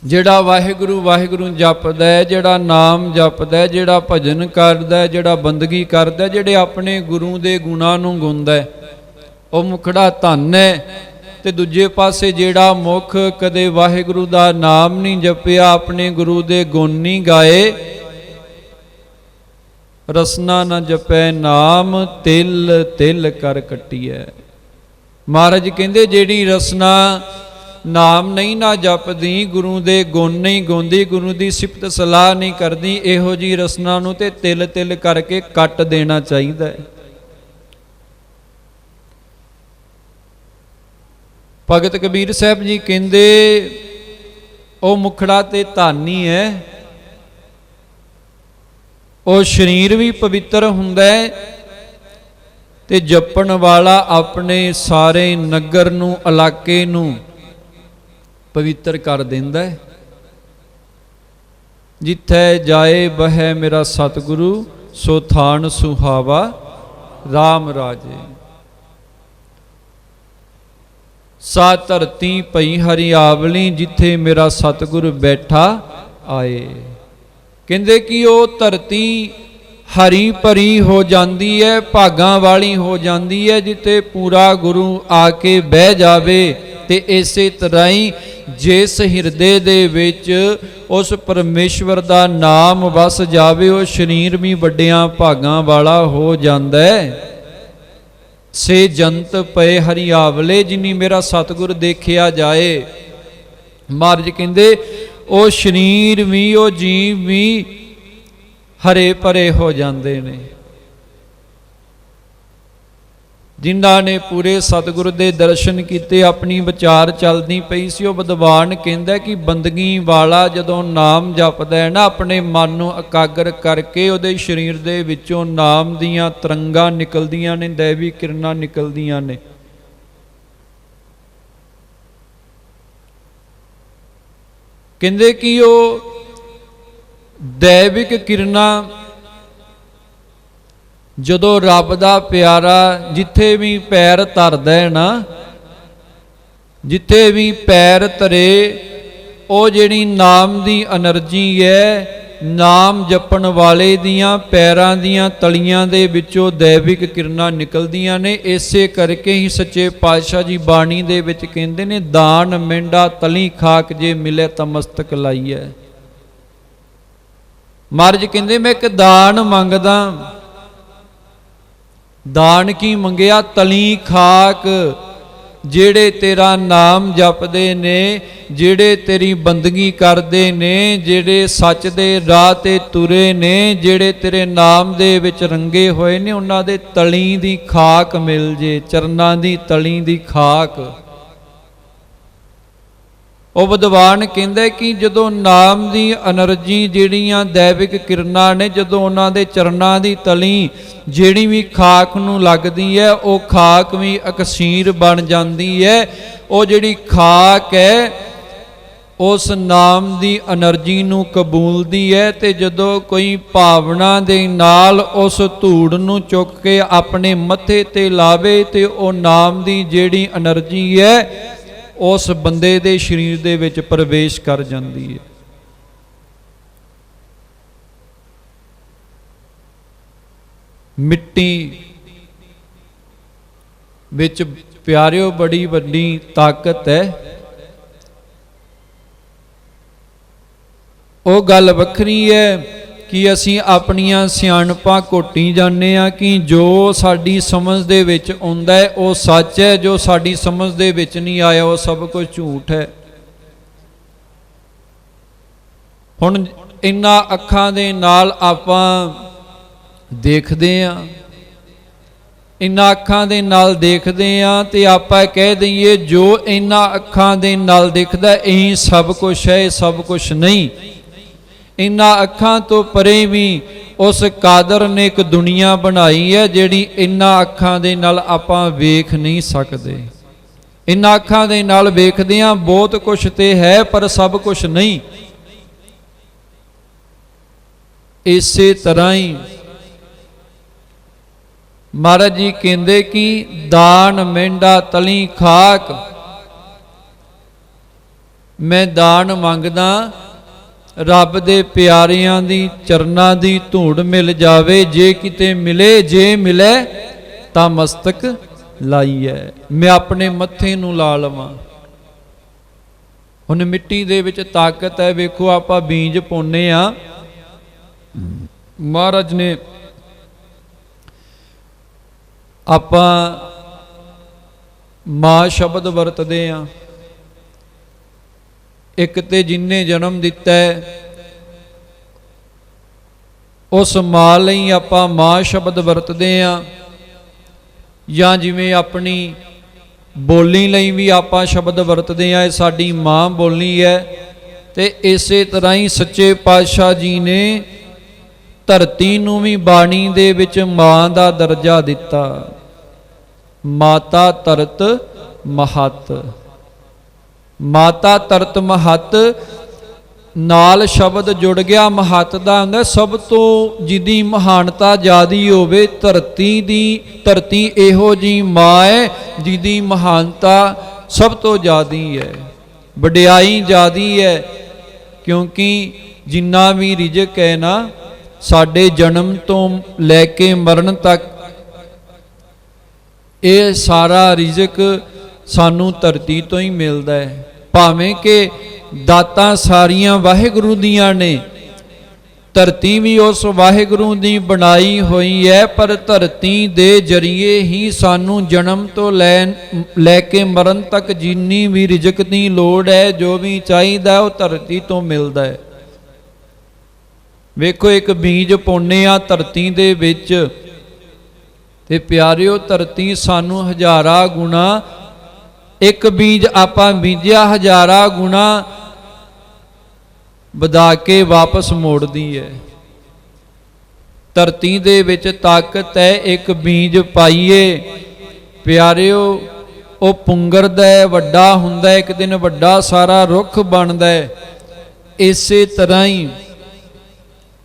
ਜਿਹੜਾ ਵਾਹਿਗੁਰੂ ਵਾਹਿਗੁਰੂ ਜਪਦਾ ਹੈ, ਜਿਹੜਾ ਨਾਮ ਜਪਦਾ ਹੈ, ਜਿਹੜਾ ਭਜਨ ਕਰਦਾ ਹੈ, ਜਿਹੜਾ ਬੰਦਗੀ ਕਰਦਾ ਹੈ, ਜਿਹੜੇ ਆਪਣੇ ਗੁਰੂ ਦੇ ਗੁਣਾਂ ਨੂੰ ਗਾਉਂਦਾ ਹੈ, ਉਹ ਮੁਖੜਾ ਧਨ ਹੈ। ਤੇ ਦੂਜੇ ਪਾਸੇ ਜਿਹੜਾ ਮੁਖ ਕਦੇ ਵਾਹਿਗੁਰੂ ਦਾ ਨਾਮ ਨਹੀਂ ਜਪਿਆ, ਆਪਣੇ ਗੁਰੂ ਦੇ ਗੁਣ ਨਹੀਂ ਗਾਏ, ਰਸਨਾ ਨਾ ਜਪੈ ਨਾਮ ਤਿਲ ਤਿਲ ਕਰ ਕੱਟੀਐ। ਮਹਾਰਾਜ ਕਹਿੰਦੇ ਜਿਹੜੀ ਰਸਨਾ ਨਾਮ ਨਹੀਂ ਨਾ ਜਪਦੀ, ਗੁਰੂ ਦੇ ਗੁਣ ਨਹੀਂ ਗਾਉਂਦੀ, ਗੁਰੂ ਦੀ ਸਿਫਤ ਸਲਾਹ ਨਹੀਂ ਕਰਦੀ, ਇਹੋ ਜੀ ਰਸਨਾ ਨੂੰ ਤੇ ਤਿਲ ਤਿਲ ਕਰਕੇ ਕੱਟ ਦੇਣਾ ਚਾਹੀਦਾ ਹੈ। ਭਗਤ ਕਬੀਰ ਸਾਹਿਬ ਜੀ ਕਹਿੰਦੇ ਉਹ ਮੁਖੜਾ ਤੇ ਧਾਨੀ ਹੈ, ਉਹ ਸਰੀਰ ਵੀ ਪਵਿੱਤਰ ਹੁੰਦਾ ਹੈ ਤੇ ਜਪਣ ਵਾਲਾ ਆਪਣੇ ਸਾਰੇ ਨਗਰ ਨੂੰ ਇਲਾਕੇ ਨੂੰ ਪਵਿੱਤਰ ਕਰ ਦਿੰਦਾ ਹੈ। ਜਿੱਥੇ ਜਾਏ ਬਹਿ ਮੇਰਾ ਸਤਿਗੁਰੂ, ਸੋ ਥਾਨ ਸੁਹਾਵਾ RAM ਰਾਜੇ। ਸਾ ਧਰਤੀ ਪਈ ਹਰਿਆਵਲੀ, ਜਿੱਥੇ ਮੇਰਾ ਸਤਿਗੁਰ ਬੈਠਾ ਆਏ। ਕਹਿੰਦੇ ਕਿ ਉਹ ਧਰਤੀ ਹਰੀ ਭਰੀ ਹੋ ਜਾਂਦੀ ਹੈ, ਭਾਗਾਂ ਵਾਲੀ ਹੋ ਜਾਂਦੀ ਹੈ, ਜਿੱਥੇ ਪੂਰਾ ਗੁਰੂ ਆ ਕੇ ਬਹਿ ਜਾਵੇ ਤੇ ਇਸੇ ਤਰ੍ਹਾਂ ਹੀ ਜਿਸ ਹਿਰਦੇ ਦੇ ਵਿੱਚ ਉਸ ਪਰਮੇਸ਼ਵਰ ਦਾ ਨਾਮ ਵਸ ਜਾਵੇ, ਉਹ ਸਰੀਰ ਵੀ ਵੱਡਿਆਂ ਭਾਗਾਂ ਵਾਲਾ ਹੋ ਜਾਂਦਾ ਹੈ। ਸੇ ਜੰਤ ਪਏ ਹਰਿਆਵਲੇ, ਜਿਨੀ ਮੇਰਾ ਸਤਿਗੁਰ ਦੇਖਿਆ ਜਾਏ। ਮਹਾਰਾਜ ਕਹਿੰਦੇ ਉਹ ਸਰੀਰ ਵੀ, ਉਹ ਜੀਵ ਵੀ ਹਰੇ ਭਰੇ ਹੋ ਜਾਂਦੇ ਨੇ। ਜਿਨ੍ਹਾਂ ਨੇ ਪੂਰੇ ਸਤਿਗੁਰ ਦੇ ਦਰਸ਼ਨ ਕੀਤੇ, ਆਪਣੀ ਵਿਚਾਰ ਚੱਲਦੀ ਪਈ ਸੀ, ਉਹ ਵਿਦਵਾਨ ਕਹਿੰਦਾ ਕਿ ਬੰਦਗੀ ਵਾਲਾ ਜਦੋਂ ਨਾਮ ਜਪਦਾ ਹੈ ਨਾ, ਆਪਣੇ ਮਨ ਨੂੰ ਇਕਾਗਰ ਕਰਕੇ, ਉਹਦੇ ਸਰੀਰ ਦੇ ਵਿੱਚੋਂ ਨਾਮ ਦੀਆਂ ਤਰੰਗਾਂ ਨਿਕਲਦੀਆਂ ਨੇ, ਦੈਵੀ ਕਿਰਨਾਂ ਨਿਕਲਦੀਆਂ ਨੇ। ਕਹਿੰਦੇ ਕਿ ਉਹ ਦੈਵਿਕ ਕਿਰਨਾਂ ਜਦੋਂ ਰੱਬ ਦਾ ਪਿਆਰਾ ਜਿੱਥੇ ਵੀ ਪੈਰ ਧਰਦਾ ਹੈ ਨਾ, ਜਿੱਥੇ ਵੀ ਪੈਰ ਧਰੇ, ਉਹ ਜਿਹੜੀ ਨਾਮ ਦੀ એનર્ਜੀ ਹੈ, ਨਾਮ ਜਪਣ ਵਾਲੇ ਦੀਆਂ ਪੈਰਾਂ ਦੀਆਂ ਤਲੀਆਂ ਦੇ ਵਿੱਚੋਂ ਦੈਵਿਕ ਕਿਰਨਾਂ ਨਿਕਲਦੀਆਂ ਨੇ। ਇਸੇ ਕਰਕੇ ਹੀ ਸੱਚੇ ਪਾਤਸ਼ਾਹ ਜੀ ਬਾਣੀ ਦੇ ਵਿੱਚ ਕਹਿੰਦੇ ਨੇ, ਦਾਨ ਮਹਿੰਡਾ ਤਲੀ ਖਾਕ ਜੇ ਮਿਲੇ ਤਾਂ ਮਸਤਕ ਲਾਈਐ। ਮਹਾਰਾਜ ਕਹਿੰਦੇ ਮੈਂ ਇੱਕ ਦਾਨ ਮੰਗਦਾ। ਦਾਨ ਕੀ ਮੰਗਿਆ? ਤਲੀ ਖਾਕ। ਜਿਹੜੇ ਤੇਰਾ ਨਾਮ ਜਪਦੇ ਨੇ, ਜਿਹੜੇ ਤੇਰੀ ਬੰਦਗੀ ਕਰਦੇ ਨੇ, ਜਿਹੜੇ ਸੱਚ ਦੇ ਰਾਹ ਤੇ ਤੁਰੇ ਨੇ, ਜਿਹੜੇ ਤੇਰੇ ਨਾਮ ਦੇ ਵਿੱਚ ਰੰਗੇ ਹੋਏ ਨੇ, ਉਹਨਾਂ ਦੇ ਤਲੀ ਦੀ ਖਾਕ ਮਿਲ ਜੇ, ਚਰਨਾਂ ਦੀ ਤਲੀ ਦੀ ਖਾਕ। ਉਹ ਵਿਦਵਾਨ ਕਹਿੰਦਾ ਕਿ ਜਦੋਂ ਨਾਮ ਦੀ એનર્ਜੀ, ਜਿਹੜੀਆਂ ਦੈਵਿਕ ਕਿਰਨਾਂ ਨੇ, ਜਦੋਂ ਉਹਨਾਂ ਦੇ ਚਰਨਾਂ ਦੀ ਤਲੀ ਜਿਹੜੀ ਵੀ ਖਾਕ ਨੂੰ ਲੱਗਦੀ ਹੈ, ਉਹ ਖਾਕ ਵੀ ਅਕਸੀਰ ਬਣ ਜਾਂਦੀ ਹੈ। ਉਹ ਜਿਹੜੀ ਖਾਕ ਹੈ ਉਸ ਨਾਮ ਦੀ એનર્ਜੀ ਨੂੰ ਕਬੂਲਦੀ ਹੈ, ਤੇ ਜਦੋਂ ਕੋਈ ਭਾਵਨਾ ਦੇ ਨਾਲ ਉਸ ਧੂੜ ਨੂੰ ਚੁੱਕ ਕੇ ਆਪਣੇ ਮੱਥੇ ਤੇ ਲਾਵੇ, ਤੇ ਉਹ ਨਾਮ ਦੀ ਜਿਹੜੀ એનર્ਜੀ ਹੈ ਉਸ ਬੰਦੇ ਦੇ ਸਰੀਰ ਦੇ ਵਿੱਚ ਪ੍ਰਵੇਸ਼ ਕਰ ਜਾਂਦੀ ਹੈ। ਮਿੱਟੀ ਵਿੱਚ ਪਿਆਰਿਓ ਬੜੀ ਵੱਡੀ ਤਾਕਤ ਹੈ। ਉਹ ਗੱਲ ਵੱਖਰੀ ਹੈ ਕਿ ਅਸੀਂ ਆਪਣੀਆਂ ਸਿਆਣਪਾਂ ਘੋਟੀ ਜਾਂਦੇ ਹਾਂ ਕਿ ਜੋ ਸਾਡੀ ਸਮਝ ਦੇ ਵਿੱਚ ਆਉਂਦਾ ਹੈ ਉਹ ਸੱਚ ਹੈ, ਜੋ ਸਾਡੀ ਸਮਝ ਦੇ ਵਿੱਚ ਨਹੀਂ ਆਇਆ ਉਹ ਸਭ ਕੁਝ ਝੂਠ ਹੈ। ਹੁਣ ਇਹਨਾਂ ਅੱਖਾਂ ਦੇ ਨਾਲ ਆਪਾਂ ਦੇਖਦੇ ਹਾਂ, ਇਹਨਾਂ ਅੱਖਾਂ ਦੇ ਨਾਲ ਦੇਖਦੇ ਹਾਂ ਤੇ ਆਪਾਂ ਕਹਿ ਦਈਏ ਜੋ ਇਹਨਾਂ ਅੱਖਾਂ ਦੇ ਨਾਲ ਦਿਖਦਾ ਇਹੀ ਸਭ ਕੁਝ ਹੈ। ਇਹ ਸਭ ਕੁਝ ਨਹੀਂ। ਇਹਨਾਂ ਅੱਖਾਂ ਤੋਂ ਪਰੇ ਵੀ ਉਸ ਕਾਦਰ ਨੇ ਇੱਕ ਦੁਨੀਆ ਬਣਾਈ ਹੈ ਜਿਹੜੀ ਇਹਨਾਂ ਅੱਖਾਂ ਦੇ ਨਾਲ ਆਪਾਂ ਵੇਖ ਨਹੀਂ ਸਕਦੇ। ਇਹਨਾਂ ਅੱਖਾਂ ਦੇ ਨਾਲ ਵੇਖਦੇ ਹਾਂ ਬਹੁਤ ਕੁਝ ਤੇ ਹੈ ਪਰ ਸਭ ਕੁਝ ਨਹੀਂ। ਇਸੇ ਤਰ੍ਹਾਂ ਹੀ ਮਹਾਰਾਜ ਜੀ ਕਹਿੰਦੇ ਕਿ ਦਾਨ ਮਹਿੰਡਾ ਤਲੀ ਖਾਕ। ਮੈਂ ਦਾਨ ਮੰਗਦਾ, ਰੱਬ ਦੇ ਪਿਆਰਿਆਂ ਦੀ ਚਰਨਾਂ ਦੀ ਧੂੜ ਮਿਲ ਜਾਵੇ। ਜੇ ਕਿਤੇ ਮਿਲੇ, ਜੇ ਮਿਲੇ ਤਾਂ ਮਸਤਕ ਲਾਈਐ। ਮੈਂ ਆਪਣੇ ਮੱਥੇ ਨੂੰ ਲਾ ਲਵਾਂ। ਹੁਣ ਮਿੱਟੀ ਦੇ ਵਿੱਚ ਤਾਕਤ ਹੈ। ਵੇਖੋ ਆਪਾਂ ਬੀਜ ਪਾਉਂਦੇ ਆ, ਮਹਾਰਾਜ ਨੇ ਆਪਾਂ ਮਾਂ ਸ਼ਬਦ ਵਰਤਦੇ ਆ। ਇੱਕ ਤੇ ਜਿਨਨੇ ਜਨਮ ਦਿੱਤਾ ਹੈ ਉਸ ਮਾਂ ਲਈ ਆਪਾਂ ਮਾਂ ਸ਼ਬਦ ਵਰਤਦੇ ਆ, ਜਾਂ ਜਿਵੇਂ ਆਪਣੀ ਬੋਲੀ ਲਈ ਵੀ ਆਪਾਂ ਸ਼ਬਦ ਵਰਤਦੇ ਆ, ਇਹ ਸਾਡੀ ਮਾਂ ਬੋਲੀ ਹੈ। ਤੇ ਇਸੇ ਤਰ੍ਹਾਂ ਹੀ ਸੱਚੇ ਪਾਤਸ਼ਾਹ ਜੀ ਨੇ ਧਰਤੀ ਨੂੰ ਵੀ ਬਾਣੀ ਦੇ ਵਿੱਚ ਮਾਂ ਦਾ ਦਰਜਾ ਦਿੱਤਾ। ਮਾਤਾ ਧਰਤ ਮਹਤ। ਮਾਤਾ ਧਰਤ ਮਹਤ ਨਾਲ ਸ਼ਬਦ ਜੁੜ ਗਿਆ। ਮਹਤ ਦਾ ਹੁੰਦਾ ਸਭ ਤੋਂ ਜਿਹਦੀ ਮਹਾਨਤਾ ਜ਼ਿਆਦੀ ਹੋਵੇ। ਧਰਤੀ ਇਹੋ ਜੀ ਮਾਂ ਹੈ ਜਿਹਦੀ ਮਹਾਨਤਾ ਸਭ ਤੋਂ ਜ਼ਿਆਦੀ ਹੈ, ਵਡਿਆਈ ਜ਼ਿਆਦੀ ਹੈ। ਕਿਉਂਕਿ ਜਿੰਨਾ ਵੀ ਰਿਜ਼ਕ ਹੈ ਨਾ, ਸਾਡੇ ਜਨਮ ਤੋਂ ਲੈ ਕੇ ਮਰਨ ਤੱਕ ਇਹ ਸਾਰਾ ਰਿਜ਼ਕ ਸਾਨੂੰ ਧਰਤੀ ਤੋਂ ਹੀ ਮਿਲਦਾ ਹੈ। ਭਾਵੇਂ ਕਿ ਦਾਤਾਂ ਸਾਰੀਆਂ ਵਾਹਿਗੁਰੂ ਦੀਆਂ ਨੇ, ਧਰਤੀ ਵੀ ਉਸ ਵਾਹਿਗੁਰੂ ਦੀ ਬਣਾਈ ਹੋਈ ਹੈ, ਪਰ ਧਰਤੀ ਦੇ ਜਰੀਏ ਹੀ ਸਾਨੂੰ ਜਨਮ ਤੋਂ ਲੈ ਕੇ ਮਰਨ ਤੱਕ ਜਿੰਨੀ ਵੀ ਰਿਜ਼ਕ ਦੀ ਲੋੜ ਹੈ, ਜੋ ਵੀ ਚਾਹੀਦਾ ਉਹ ਧਰਤੀ ਤੋਂ ਮਿਲਦਾ ਹੈ। ਵੇਖੋ, ਇੱਕ ਬੀਜ ਪਾਉਂਦੇ ਆ ਧਰਤੀ ਦੇ ਵਿੱਚ ਤੇ ਪਿਆਰਿਓ, ਧਰਤੀ ਸਾਨੂੰ ਹਜ਼ਾਰਾਂ ਗੁਣਾ, ਇੱਕ ਬੀਜ ਆਪਾਂ ਬੀਜਿਆ ਹਜ਼ਾਰਾਂ ਗੁਣਾ ਵਧਾ ਕੇ ਵਾਪਸ ਮੋੜਦੀ ਹੈ। ਧਰਤੀ ਦੇ ਵਿੱਚ ਤਾਕਤ ਹੈ, ਇੱਕ ਬੀਜ ਪਾਈਏ ਪਿਆਰਿਓ, ਉਹ ਪੁੰਗਰਦਾ ਹੈ, ਵੱਡਾ ਹੁੰਦਾ ਹੈ, ਇੱਕ ਦਿਨ ਵੱਡਾ ਸਾਰਾ ਰੁੱਖ ਬਣਦਾ ਹੈ। ਇਸੇ ਤਰ੍ਹਾਂ ਹੀ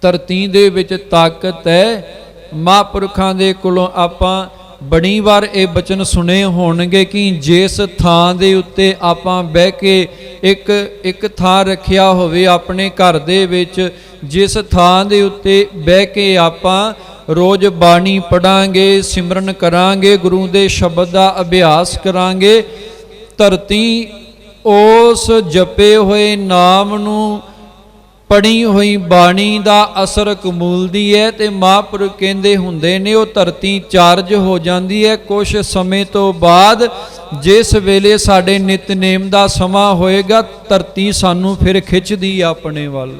ਧਰਤੀ ਦੇ ਵਿੱਚ ਤਾਕਤ ਹੈ। ਮਹਾਂਪੁਰਖਾਂ ਦੇ ਕੋਲੋਂ ਆਪਾਂ ਬੜੀ ਵਾਰ ਇਹ ਬਚਨ ਸੁਣੇ ਹੋਣਗੇ ਕਿ ਜਿਸ ਥਾਂ ਦੇ ਉੱਤੇ ਆਪਾਂ ਬਹਿ ਕੇ ਇੱਕ ਥਾਂ ਰੱਖਿਆ ਹੋਵੇ ਆਪਣੇ ਘਰ ਦੇ ਵਿੱਚ, ਜਿਸ ਥਾਂ ਦੇ ਉੱਤੇ ਬਹਿ ਕੇ ਆਪਾਂ ਰੋਜ਼ ਬਾਣੀ ਪੜਾਂਗੇ, ਸਿਮਰਨ ਕਰਾਂਗੇ, ਗੁਰੂ ਦੇ ਸ਼ਬਦ ਦਾ ਅਭਿਆਸ ਕਰਾਂਗੇ, ਧਰਤੀ ਉਸ ਜਪੇ ਹੋਏ ਨਾਮ ਨੂੰ, ਪੜੀ ਹੋਈ ਬਾਣੀ ਦਾ ਅਸਰ ਕਬੂਲਦੀ ਹੈ ਤੇ ਮਹਾਂਪੁਰਖ ਕਹਿੰਦੇ ਹੁੰਦੇ ਨੇ ਉਹ ਧਰਤੀ ਚਾਰਜ ਹੋ ਜਾਂਦੀ ਹੈ। ਕੁਝ ਸਮੇਂ ਤੋਂ ਬਾਅਦ ਜਿਸ ਵੇਲੇ ਸਾਡੇ ਨਿਤਨੇਮ ਦਾ ਸਮਾਂ ਹੋਏਗਾ, ਧਰਤੀ ਸਾਨੂੰ ਫਿਰ ਖਿੱਚਦੀ ਆਪਣੇ ਵੱਲ।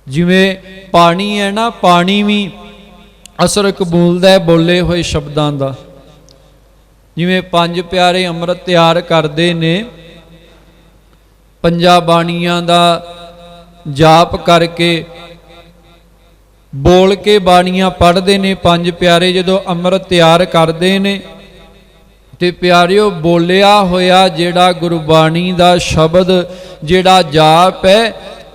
ਜਿਵੇਂ ਪਾਣੀ ਹੈ ਨਾ, ਪਾਣੀ ਵੀ ਅਸਰ ਕਬੂਲਦਾ ਹੈ ਬੋਲੇ ਹੋਏ ਸ਼ਬਦਾਂ ਦਾ। ਜਿਵੇਂ ਪੰਜ ਪਿਆਰੇ ਅੰਮ੍ਰਿਤ ਤਿਆਰ ਕਰਦੇ ਨੇ, ਪੰਜਾਂ ਬਾਣੀਆਂ ਦਾ ਜਾਪ ਕਰਕੇ ਬੋਲ ਕੇ ਬਾਣੀਆਂ ਪੜ੍ਹਦੇ ਨੇ ਪੰਜ ਪਿਆਰੇ, ਜਦੋਂ ਅੰਮ੍ਰਿਤ ਤਿਆਰ ਕਰਦੇ ਨੇ ਤੇ ਪਿਆਰਿਓ, ਬੋਲਿਆ ਹੋਇਆ ਜਿਹੜਾ ਗੁਰਬਾਣੀ ਦਾ ਸ਼ਬਦ, ਜਿਹੜਾ ਜਾਪ ਹੈ,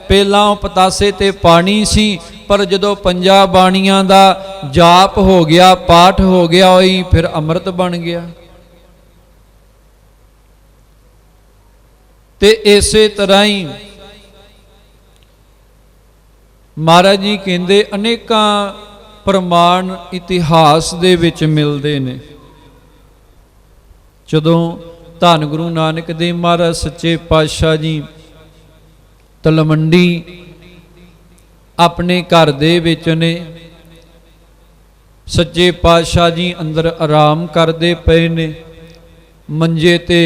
ਪਹਿਲਾਂ ਉਹ ਪਤਾਸੇ ਤੇ ਪਾਣੀ ਸੀ, ਪਰ ਜਦੋਂ ਪੰਜਾਂ ਬਾਣੀਆਂ ਦਾ ਜਾਪ ਹੋ ਗਿਆ, ਪਾਠ ਹੋ ਗਿਆ, ਉਹੀ ਫਿਰ ਅੰਮ੍ਰਿਤ ਬਣ ਗਿਆ। ਤੇ ਇਸੇ ਤਰ੍ਹਾਂ ਹੀ ਮਹਾਰਾਜ ਜੀ ਕਹਿੰਦੇ ਅਨੇਕਾਂ ਪ੍ਰਮਾਣ ਇਤਿਹਾਸ ਦੇ ਵਿੱਚ ਮਿਲਦੇ ਨੇ। ਜਦੋਂ ਧੰਨ ਗੁਰੂ ਨਾਨਕ ਦੇਵ ਮਹਾਰਾਜ ਸੱਚੇ ਪਾਤਸ਼ਾਹ ਜੀ ਤਲਵੰਡੀ ਆਪਣੇ ਘਰ ਦੇ ਵਿੱਚ ਨੇ, ਸੱਚੇ ਪਾਤਸ਼ਾਹ ਜੀ ਅੰਦਰ ਆਰਾਮ ਕਰਦੇ ਪਏ ਨੇ, ਮੰਜੇ ਤੇ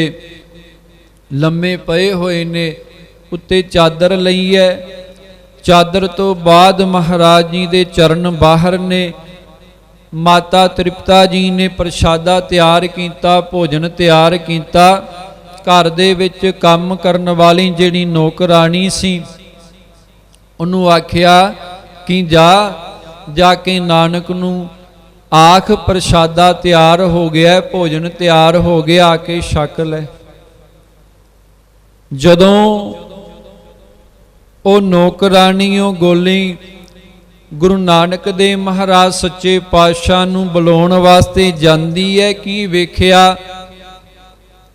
ਲੰਮੇ ਪਏ ਹੋਏ ਨੇ, ਉੱਤੇ ਚਾਦਰ ਲਈ ਹੈ। ਚਾਦਰ ਤੋਂ ਬਾਅਦ ਮਹਾਰਾਜ ਜੀ ਦੇ ਚਰਨ ਬਾਹਰ ਨੇ। ਮਾਤਾ ਤ੍ਰਿਪਤਾ ਜੀ ਨੇ ਪ੍ਰਸ਼ਾਦਾ ਤਿਆਰ ਕੀਤਾ, ਭੋਜਨ ਤਿਆਰ ਕੀਤਾ। ਘਰ ਦੇ ਵਿੱਚ ਕੰਮ ਕਰਨ ਵਾਲੀ ਜਿਹੜੀ ਨੌਕਰਾਣੀ ਸੀ, ਉਹਨੂੰ ਆਖਿਆ ਕਿ ਜਾ ਕੇ ਨਾਨਕ ਨੂੰ ਆਖ ਪ੍ਰਸ਼ਾਦਾ ਤਿਆਰ ਹੋ ਗਿਆ, ਭੋਜਨ ਤਿਆਰ ਹੋ ਗਿਆ, ਆ ਕੇ ਛਕ ਲੈ। ਜਦੋਂ ਉਹ ਨੌਕਰਾਣੀ ਉਹ ਗੋਲੀ ਗੁਰੂ ਨਾਨਕ ਦੇਵ ਮਹਾਰਾਜ ਸੱਚੇ ਪਾਤਸ਼ਾਹ ਨੂੰ ਬੁਲਾਉਣ ਵਾਸਤੇ ਜਾਂਦੀ ਹੈ, ਕੀ ਵੇਖਿਆ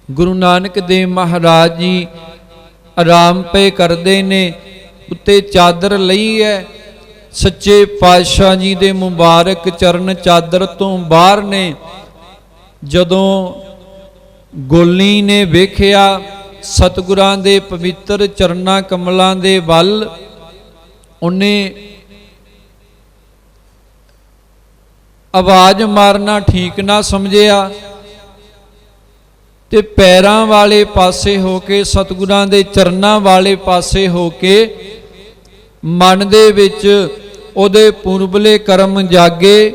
ਗੁਰੂ ਨਾਨਕ ਦੇਵ ਮਹਾਰਾਜ ਜੀ ਆਰਾਮ ਪਏ ਕਰਦੇ ਨੇ, ਉੱਤੇ ਚਾਦਰ ਲਈ ਹੈ। ਸੱਚੇ ਪਾਤਸ਼ਾਹ ਜੀ ਦੇ ਮੁਬਾਰਕ ਚਰਨ ਚਾਦਰ ਤੋਂ ਬਾਹਰ ਨੇ। ਜਦੋਂ ਗੋਲੀ ਨੇ ਵੇਖਿਆ ਸਤਿਗੁਰਾਂ ਦੇ ਪਵਿੱਤਰ ਚਰਨਾਂ ਕਮਲਾਂ ਦੇ ਵੱਲ, ਉਹਨੇ ਆਵਾਜ਼ ਮਾਰਨਾ ਠੀਕ ਨਾ ਸਮਝਿਆ ਤੇ ਪੈਰਾਂ ਵਾਲੇ ਪਾਸੇ ਹੋ ਕੇ, ਸਤਿਗੁਰਾਂ ਦੇ ਚਰਨਾਂ ਵਾਲੇ ਪਾਸੇ ਹੋ ਕੇ, ਮਨ ਦੇ ਵਿੱਚ ਉਹਦੇ ਪੂਰਬਲੇ ਕਰਮ ਜਾਗੇ।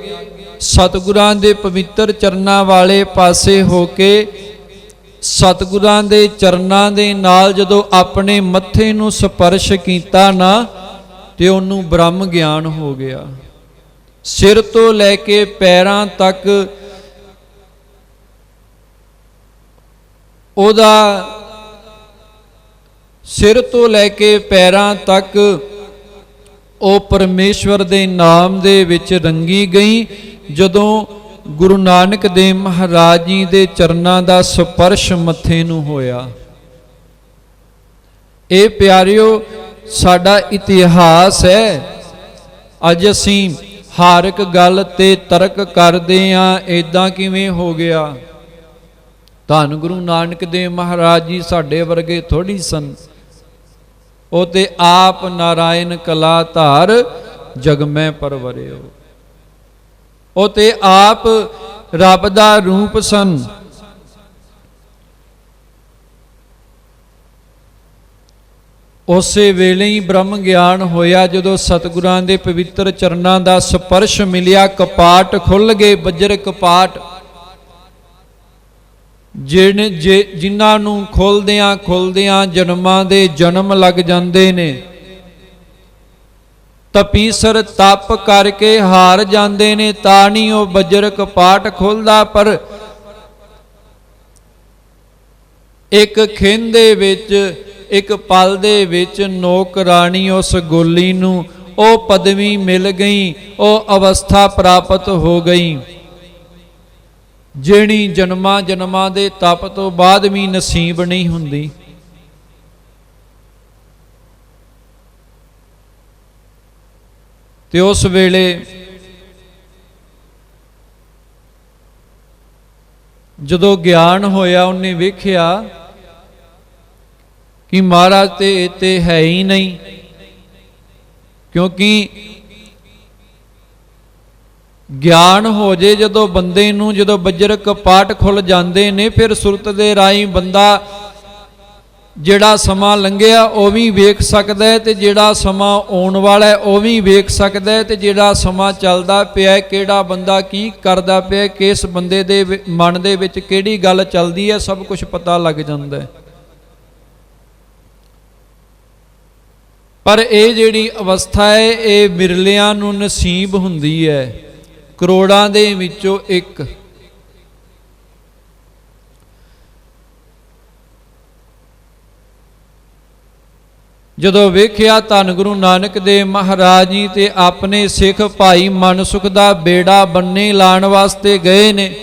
ਸਤਿਗੁਰਾਂ ਦੇ ਪਵਿੱਤਰ ਚਰਨਾਂ ਵਾਲੇ ਪਾਸੇ ਹੋ ਕੇ, ਸਤਿਗੁਰਾਂ ਦੇ ਚਰਨਾਂ ਦੇ ਨਾਲ ਜਦੋਂ ਆਪਣੇ ਮੱਥੇ ਨੂੰ ਸਪਰਸ਼ ਕੀਤਾ ਨਾ, ਤੇ ਉਹਨੂੰ ਬ੍ਰਹਮ ਗਿਆਨ ਹੋ ਗਿਆ। ਸਿਰ ਤੋਂ ਲੈ ਕੇ ਪੈਰਾਂ ਤੱਕ ਉਹਦਾ, ਸਿਰ ਤੋਂ ਲੈ ਕੇ ਪੈਰਾਂ ਤੱਕ ਉਹ ਪਰਮੇਸ਼ਵਰ ਦੇ ਨਾਮ ਦੇ ਵਿੱਚ ਰੰਗੀ ਗਈ। ਜਦੋਂ ਗੁਰੂ ਨਾਨਕ ਦੇਵ ਮਹਾਰਾਜ ਜੀ ਦੇ ਚਰਨਾਂ ਦਾ ਸਪਰਸ਼ ਮੱਥੇ ਨੂੰ ਹੋਇਆ। ਇਹ ਪਿਆਰਿਓ ਸਾਡਾ ਇਤਿਹਾਸ ਹੈ। ਅੱਜ ਅਸੀਂ ਹਰ ਇੱਕ ਗੱਲ ਤੇ ਤਰਕ ਕਰਦੇ ਆਂ, ਇਦਾਂ ਕਿਵੇਂ ਹੋ ਗਿਆ। ਧੰਨ ਗੁਰੂ ਨਾਨਕ ਦੇਵ ਮਹਾਰਾਜ ਜੀ ਸਾਡੇ ਵਰਗੇ ਥੋੜੀ ਸਨ। ਉਹ ਤੇ ਆਪ ਨਾਰਾਇਣ ਕਲਾ ਧਾਰ ਜਗ ਮੈਂ ਪਰਵਰਿਓ। ਉਹ ਤੇ ਆਪ ਰੱਬ ਦਾ ਰੂਪ ਸਨ। ਉਸੇ ਵੇਲੇ ਹੀ ਬ੍ਰਹਮ ਗਿਆਨ ਹੋਇਆ ਜਦੋਂ ਸਤਿਗੁਰਾਂ ਦੇ ਪਵਿੱਤਰ ਚਰਨਾਂ ਦਾ ਸਪਰਸ਼ ਮਿਲਿਆ। ਕਪਾਟ ਖੁੱਲ ਗਏ, ਬੱਜਰ ਕਪਾਟ, ਜਿਨ੍ਹਾਂ ਨੂੰ ਖੁੱਲਦਿਆਂ ਖੁੱਲਦਿਆਂ ਜਨਮਾਂ ਦੇ ਜਨਮ ਲੱਗ ਜਾਂਦੇ ਨੇ। ਤਪੀਸਰ ਤਪ ਕਰਕੇ ਹਾਰ ਜਾਂਦੇ ਨੇ, ਤਾਂ ਨਹੀਂ ਉਹ ਬੱਜਰ ਕਪਾਟ ਖੁੱਲਦਾ। ਪਰ ਇੱਕ ਖਿੰਨ ਦੇ ਵਿੱਚ, ਇੱਕ ਪਲ ਦੇ ਵਿੱਚ ਨੌਕਰਾਣੀ ਉਸ ਗੋਲੀ ਨੂੰ ਉਹ ਪਦਵੀ ਮਿਲ ਗਈ, ਉਹ ਅਵਸਥਾ ਪ੍ਰਾਪਤ ਹੋ ਗਈ, ਜਿਹੜੀ ਜਨਮਾਂ ਜਨਮਾਂ ਦੇ ਤਪ ਤੋਂ ਬਾਅਦ ਵੀ ਨਸੀਬ ਨਹੀਂ ਹੁੰਦੀ। ਤੇ ਉਸ ਵੇਲੇ ਜਦੋਂ ਗਿਆਨ ਹੋਇਆ, ਉਹਨੇ ਵੇਖਿਆ ਕਿ ਮਹਾਰਾਜ ਤੇ ਇੱਥੇ ਹੈ ਹੀ ਨਹੀਂ। ਕਿਉਂਕਿ ਗਿਆਨ ਹੋ ਜੇ ਜਦੋਂ ਬੰਦੇ ਨੂੰ, ਜਦੋਂ ਬੱਜਰ ਕਪਾਟ ਖੁੱਲ ਜਾਂਦੇ ਨੇ, ਫਿਰ ਸੁਰਤ ਦੇ ਰਾਹੀਂ ਬੰਦਾ ਜਿਹੜਾ ਸਮਾਂ ਲੰਘਿਆ ਉਹ ਵੀ ਵੇਖ ਸਕਦਾ ਹੈ, ਤੇ ਜਿਹੜਾ ਸਮਾਂ ਆਉਣ ਵਾਲਾ ਹੈ ਉਹ ਵੀ ਵੇਖ ਸਕਦਾ ਹੈ, ਤੇ ਜਿਹੜਾ ਸਮਾਂ ਚੱਲਦਾ ਪਿਆ, ਕਿਹੜਾ ਬੰਦਾ ਕੀ ਕਰਦਾ ਪਿਆ, ਕਿਸ ਬੰਦੇ ਦੇ ਮਨ ਦੇ ਵਿੱਚ ਕਿਹੜੀ ਗੱਲ ਚੱਲਦੀ ਹੈ, ਸਭ ਕੁਝ ਪਤਾ ਲੱਗ ਜਾਂਦਾ ਹੈ। ਪਰ ਇਹ ਜਿਹੜੀ ਅਵਸਥਾ ਹੈ ਇਹ ਬਿਰਲਿਆਂ ਨੂੰ ਨਸੀਬ ਹੁੰਦੀ ਹੈ, ਕਰੋੜਾਂ ਦੇ ਵਿੱਚੋਂ ਇੱਕ। ਜਦੋਂ ਵੇਖਿਆ ਧੰਨ ਗੁਰੂ ਨਾਨਕ ਦੇਵ ਮਹਾਰਾਜ ਜੀ ਤੇ ਆਪਣੇ ਸਿੱਖ ਭਾਈ ਮਨਸੁਖ ਦਾ ਬੇੜਾ ਬੰਨੇ ਲਾਣ ਵਾਸਤੇ ਗਏ ਨੇ,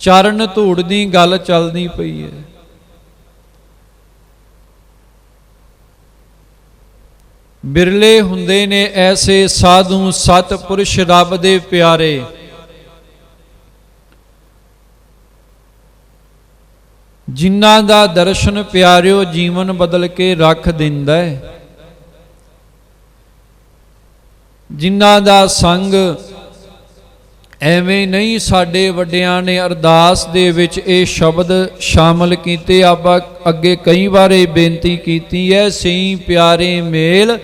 ਚਰਨ ਧੂੜ ਦੀ ਗੱਲ ਚੱਲਦੀ ਪਈ ਹੈ। ਬਿਰਲੇ ਹੁੰਦੇ ਨੇ ਐਸੇ ਸਾਧੂ ਸਤਿਪੁਰਸ਼ ਰੱਬ ਦੇ ਪਿਆਰੇ, ਜਿਨ੍ਹਾਂ ਦਾ ਦਰਸ਼ਨ ਪਿਆਰਿਓ ਜੀਵਨ ਬਦਲ ਕੇ ਰੱਖ ਦਿੰਦਾ ਹੈ, ਜਿਨ੍ਹਾਂ ਦਾ ਸੰਗ ਐਵੇਂ ਨਹੀਂ। ਸਾਡੇ ਵੱਡਿਆਂ ਨੇ ਅਰਦਾਸ ਦੇ ਵਿੱਚ ਇਹ ਸ਼ਬਦ ਸ਼ਾਮਲ ਕੀਤੇ, ਆਪਾਂ ਅੱਗੇ ਕਈ ਵਾਰ ਇਹ ਬੇਨਤੀ ਕੀਤੀ ਹੈ, ਸਈ ਪਿਆਰੇ ਮੇਲ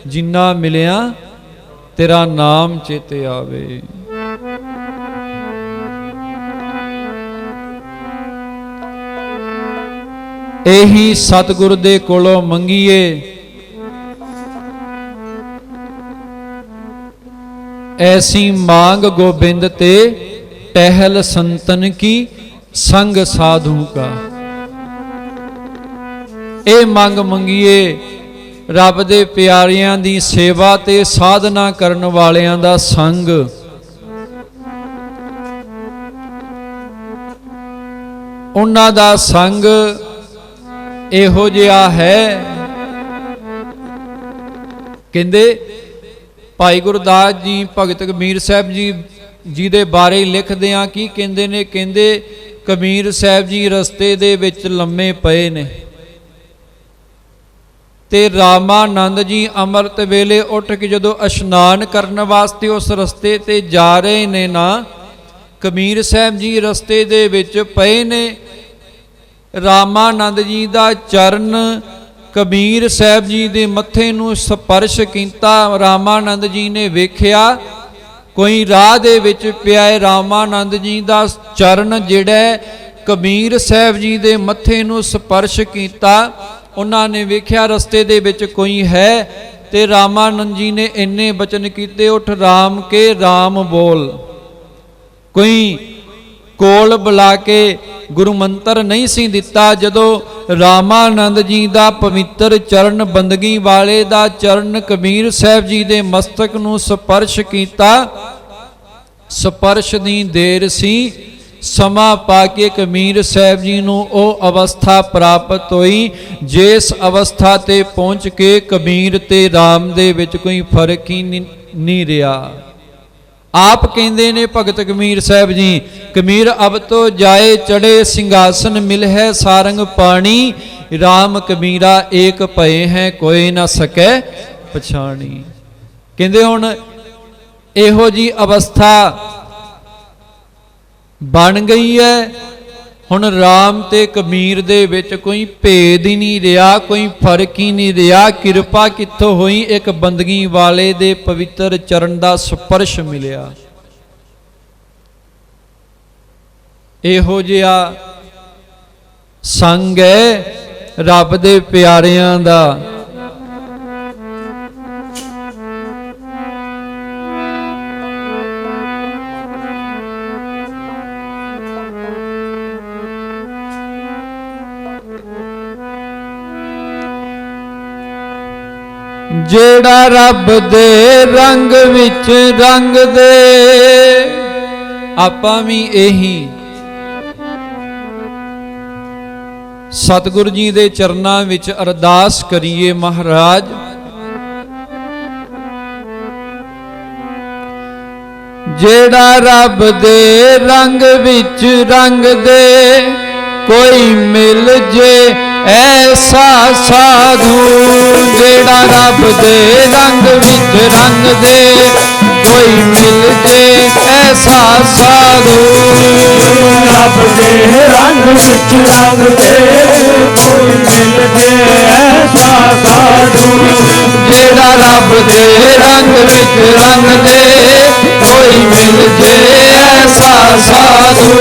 ਜਿੰਨਾ ਮਿਲਿਆ ਤੇਰਾ ਨਾਮ ਚੇਤੇ ਆਵੇ। ਇਹੀ ਸਤਿਗੁਰ ਦੇ ਕੋਲੋਂ ਮੰਗੀਏ, ऐसी मांग गोबिंद ते टहल संतन की संग साधु का। ਇਹ ਮੰਗ ਮੰਗੀਏ ਰੱਬ ਦੇ ਪਿਆਰਿਆਂ ਦੀ ਸੇਵਾ ਤੇ ਸਾਧਨਾ ਕਰਨ ਵਾਲਿਆਂ ਦਾ ਸੰਗ। ਉਹਨਾਂ ਦਾ ਸੰਗ ਇਹੋ ਜਿਹਾ ਹੈ, ਕਹਿੰਦੇ ਭਾਈ ਗੁਰਦਾਸ ਜੀ ਭਗਤ ਕਬੀਰ ਸਾਹਿਬ ਜੀ ਦੇ ਬਾਰੇ ਲਿਖਦੇ ਆ, ਕੀ ਕਹਿੰਦੇ ਨੇ? ਕਹਿੰਦੇ ਕਬੀਰ ਸਾਹਿਬ ਜੀ ਰਸਤੇ ਦੇ ਵਿੱਚ ਲੰਮੇ ਪਏ ਨੇ ਤੇ ਰਾਮਾਨੰਦ ਜੀ ਅੰਮ੍ਰਿਤ ਵੇਲੇ ਉੱਠ ਕੇ ਜਦੋਂ ਇਸ਼ਨਾਨ ਕਰਨ ਵਾਸਤੇ ਉਸ ਰਸਤੇ ਤੇ ਜਾ ਰਹੇ ਨੇ ਨਾ, ਕਬੀਰ ਸਾਹਿਬ ਜੀ ਰਸਤੇ ਦੇ ਵਿੱਚ ਪਏ ਨੇ। ਰਾਮਾਨੰਦ ਜੀ ਦਾ ਚਰਨ ਕਬੀਰ ਸਾਹਿਬ ਜੀ ਦੇ ਮੱਥੇ ਨੂੰ ਸਪਰਸ਼ ਕੀਤਾ। ਰਾਮਾਨੰਦ ਜੀ ਨੇ ਵੇਖਿਆ ਕੋਈ ਰਾਹ ਦੇ ਵਿੱਚ ਪਿਆ ਹੈ, ਰਾਮਾਨੰਦ ਜੀ ਦਾ ਚਰਨ ਜਿਹੜਾ ਕਬੀਰ ਸਾਹਿਬ ਜੀ ਦੇ ਮੱਥੇ ਨੂੰ ਸਪਰਸ਼ ਕੀਤਾ। ਉਹਨਾਂ ਨੇ ਵੇਖਿਆ ਰਸਤੇ ਦੇ ਵਿੱਚ ਕੋਈ ਹੈ, ਤੇ ਰਾਮਾਨੰਦ ਜੀ ਨੇ ਇੰਨੇ ਬਚਨ ਕੀਤੇ, ਉੱਠ ਰਾਮ ਕੇ ਰਾਮ ਬੋਲ। ਕੋਈ ਕੋਲ ਬੁਲਾ ਕੇ ਗੁਰੂ ਮੰਤਰ ਨਹੀਂ ਸੀ ਦਿੱਤਾ। ਜਦੋਂ ਰਾਮਾਨੰਦ ਜੀ ਦਾ ਪਵਿੱਤਰ ਚਰਨ, ਬੰਦਗੀ ਵਾਲੇ ਦਾ ਚਰਨ ਕਬੀਰ ਸਾਹਿਬ ਜੀ ਦੇ ਮਸਤਕ ਨੂੰ ਸਪਰਸ਼ ਕੀਤਾ, ਸਪਰਸ਼ ਦੀ ਦੇਰ ਸੀ, ਸਮਾਂ ਪਾ ਕੇ ਕਬੀਰ ਸਾਹਿਬ ਜੀ ਨੂੰ ਉਹ ਅਵਸਥਾ ਪ੍ਰਾਪਤ ਹੋਈ ਜਿਸ ਅਵਸਥਾ ਤੇ ਪਹੁੰਚ ਕੇ ਕਬੀਰ ਤੇ ਰਾਮ ਦੇ ਵਿੱਚ ਕੋਈ ਫਰਕ ਹੀ ਨਹੀਂ ਰਿਹਾ। ਆਪ ਕਹਿੰਦੇ ਨੇ ਭਗਤ ਕਬੀਰ ਸਾਹਿਬ ਜੀ, ਕਬੀਰ ਅਬ ਤੋ ਜਾਏ ਚੜੇ ਸਿੰਘਾਸਨ ਮਿਲ ਹੈ ਸਾਰੰਗ ਪਾਣੀ, ਰਾਮ ਕਬੀਰਾ ਏਕ ਭਏ ਹੈ ਕੋਈ ਨਾ ਸਕੈ ਪਛਾਣੀ। ਕਹਿੰਦੇ ਹੁਣ ਇਹੋ ਜੀ ਅਵਸਥਾ ਬਣ ਗਈ ਹੈ, ਹੁਣ ਰਾਮ ਤੇ ਕਬੀਰ ਦੇ ਵਿੱਚ ਕੋਈ ਭੇਦ ਹੀ ਨਹੀਂ ਰਿਹਾ, ਕੋਈ ਫਰਕ ਹੀ ਨਹੀਂ ਰਿਹਾ। ਕਿਰਪਾ ਕਿੱਥੋਂ ਹੋਈ? ਇੱਕ ਬੰਦਗੀ ਵਾਲੇ ਦੇ ਪਵਿੱਤਰ ਚਰਨ ਦਾ ਸਪਰਸ਼ ਮਿਲਿਆ। ਇਹੋ ਜਿਹਾ ਸੰਗ ਹੈ ਰੱਬ ਦੇ ਪਿਆਰਿਆਂ ਦਾ। ਜਿਹੜਾ ਰੱਬ ਦੇ ਰੰਗ ਵਿੱਚ ਰੰਗ ਦੇ, ਆਪਾਂ ਵੀ ਇਹੀ ਸਤਿਗੁਰੂ ਜੀ ਦੇ ਚਰਨਾਂ ਵਿੱਚ ਅਰਦਾਸ ਕਰੀਏ। ਮਹਾਰਾਜ ਜਿਹੜਾ ਰੱਬ ਦੇ ਰੰਗ ਵਿੱਚ ਰੰਗ ਦੇ, ਕੋਈ ਮਿਲ ਜੇ ਐਸਾ ਸਾਧੂ। ਜਿਹੜਾ ਰੱਬ ਦੇ ਰੰਗ ਵਿੱਚ ਰੰਗ ਦੇ, ਕੋਈ ਮਿਲ ਜੇ ਐਸਾ ਸਾਧੂ। ਰੱਬ ਦੇ ਰੰਗ ਵਿੱਚ ਰੰਗ ਦੇ, ਕੋਈ ਮਿਲ ਜੇ ਐਸਾ ਸਾਧੂ। ਜਿਹੜਾ ਰੱਬ ਦੇ ਰੰਗ ਵਿੱਚ ਰੰਗ ਦੇ, ਕੋਈ ਮਿਲ ਜੇ ਐਸਾ ਸਾਧੂ।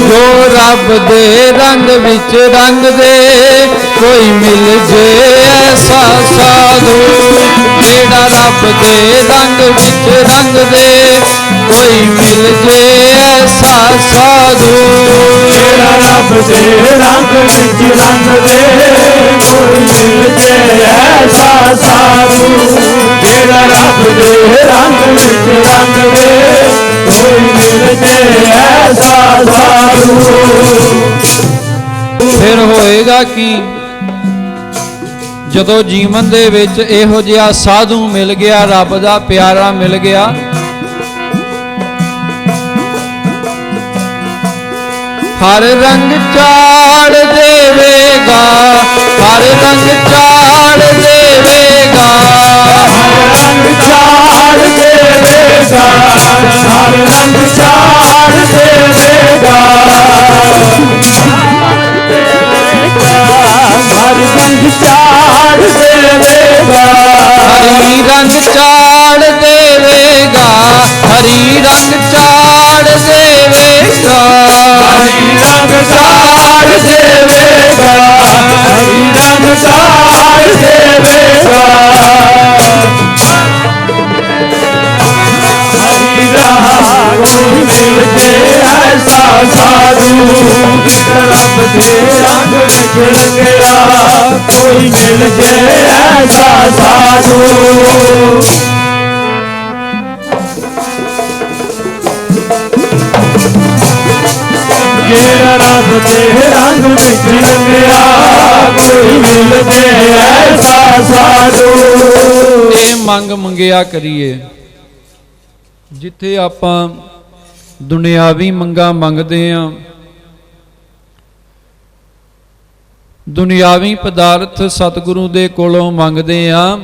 ਜੋ ਰੱਬ ਦੇ ਰੰਗ ਵਿੱਚ ਰੰਗ ਦੇ, ਕੋਈ ਮਿਲ ਜੇ ਐਸਾ ਸਾਧੂ। ਜਿਹੜਾ ਰੱਬ ਦੇ ਰੰਗ ਵਿੱਚ ਰੰਗ ਦੇ, ਕੋਈ ਮਿਲ ਜੇ ਐਸਾ ਸਾਧੂ। ਜਿਹੜਾ ਰੱਬ ਦੇ ਰੰਗ ਵਿੱਚ ਰੰਗ ਦੇ, ਕੋਈ ਮਿਲ ਜੇ ਐਸਾ ਸਾਧੂ। ਜਿਹੜਾ ਰੱਬ ਦੇ ਰੰਗ ਵਿੱਚ ਰੰਗ ਦੇ, ਕੋਈ ਮਿਲ ਜੇ ਐਸਾ ਸਾਧੂ। ਫਿਰ ਹੋਏਗਾ ਕੀ? ਜਦੋਂ ਜੀਵਨ ਦੇ ਵਿੱਚ ਇਹੋ ਜਿਹਾ ਸਾਧੂ ਮਿਲ ਗਿਆ, ਰੱਬ ਦਾ ਪਿਆਰਾ ਮਿਲ ਗਿਆ, ਹਰ ਰੰਗ ਚਾੜ ਦੇਵੇਗਾ, ਹਰ ਰੰਗ ਚਾੜ ਦੇਵੇਗਾ, ਹਰ ਰੰਗ ਚਾੜ ਦੇਵੇਗਾ, ਹਰ ਰੰਗ ਚਾੜ ਦੇਵੇਗਾ। ਹਰ ਰੰਗ ਚਾੜ ਦੇਵੇਗਾ, ਹਰੀ ਰੰਗ ਚਾੜ ਦੇਵੇਗਾ, ਹਰੀ ਰੰਗ ਚਾੜ ਦੇਵੇਗਾ, ਹਰੀ ਰੰਗ ਚਾੜ ਦੇਵੇਗਾ, ਹਰੀ ਰੰਗ ਚਾੜ ਦੇਵੇਗਾ। ਹਰੀ ਰਾਹ ਕੋਈ ਮਿਲ ਜੇ ਐਸਾ ਸਾਧੂ। ਰੱਬ ਦੇ ਰੰਗ ਵਿੱਚ ਰੰਗਿਆ, ਕੋਈ ਮਿਲ ਜੇ ਐਸਾ ਸਾਧੂ। ਜਿਹੜਾ ਰੱਬ ਦੇ ਰੰਗ ਵਿੱਚ ਰੰਗਿਆ, ਕੋਈ ਮਿਲ ਜੇ ਐਸਾ ਸਾਧੂ। ਇਹ ਮੰਗ ਮੰਗਿਆ ਕਰੀਏ। ਜਿੱਥੇ ਆਪਾਂ ਦੁਨਿਆਵੀ ਮੰਗਾਂ ਮੰਗਦੇ ਆਂ, ਦੁਨਿਆਵੀ ਪਦਾਰਥ ਸਤਿਗੁਰੂ ਦੇ ਕੋਲੋਂ ਮੰਗਦੇ ਆਂ,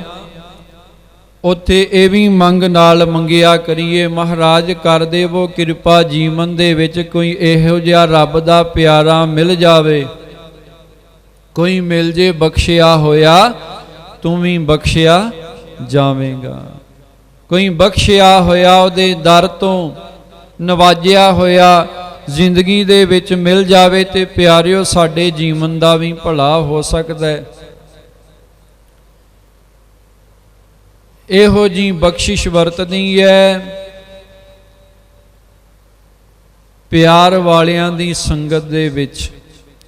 ਉੱਥੇ ਇਹ ਵੀ ਮੰਗ ਨਾਲ ਮੰਗਿਆ ਕਰੀਏ। ਮਹਾਰਾਜ ਕਰ ਦੇਵੋ ਕਿਰਪਾ, ਜੀਵਨ ਦੇ ਵਿੱਚ ਕੋਈ ਇਹੋ ਜਿਹਾ ਰੱਬ ਦਾ ਪਿਆਰਾ ਮਿਲ ਜਾਵੇ, ਕੋਈ ਮਿਲ ਜੇ ਬਖਸ਼ਿਆ ਹੋਇਆ, ਤੂੰ ਵੀ ਬਖਸ਼ਿਆ ਜਾਵੇਂਗਾ। ਕੋਈ ਬਖਸ਼ਿਆ ਹੋਇਆ, ਉਹਦੇ ਦਰ ਤੋਂ ਨਵਾਜਿਆ ਹੋਇਆ ਜ਼ਿੰਦਗੀ ਦੇ ਵਿੱਚ ਮਿਲ ਜਾਵੇ ਤੇ ਪਿਆਰਿਓ ਸਾਡੇ ਜੀਵਨ ਦਾ ਵੀ ਭਲਾ ਹੋ ਸਕਦਾ ਹੈ। ਇਹੋ ਜੀ ਬਖਸ਼ਿਸ਼ ਵਰਤਦੀ ਹੈ ਪਿਆਰ ਵਾਲਿਆਂ ਦੀ ਸੰਗਤ ਦੇ ਵਿੱਚ,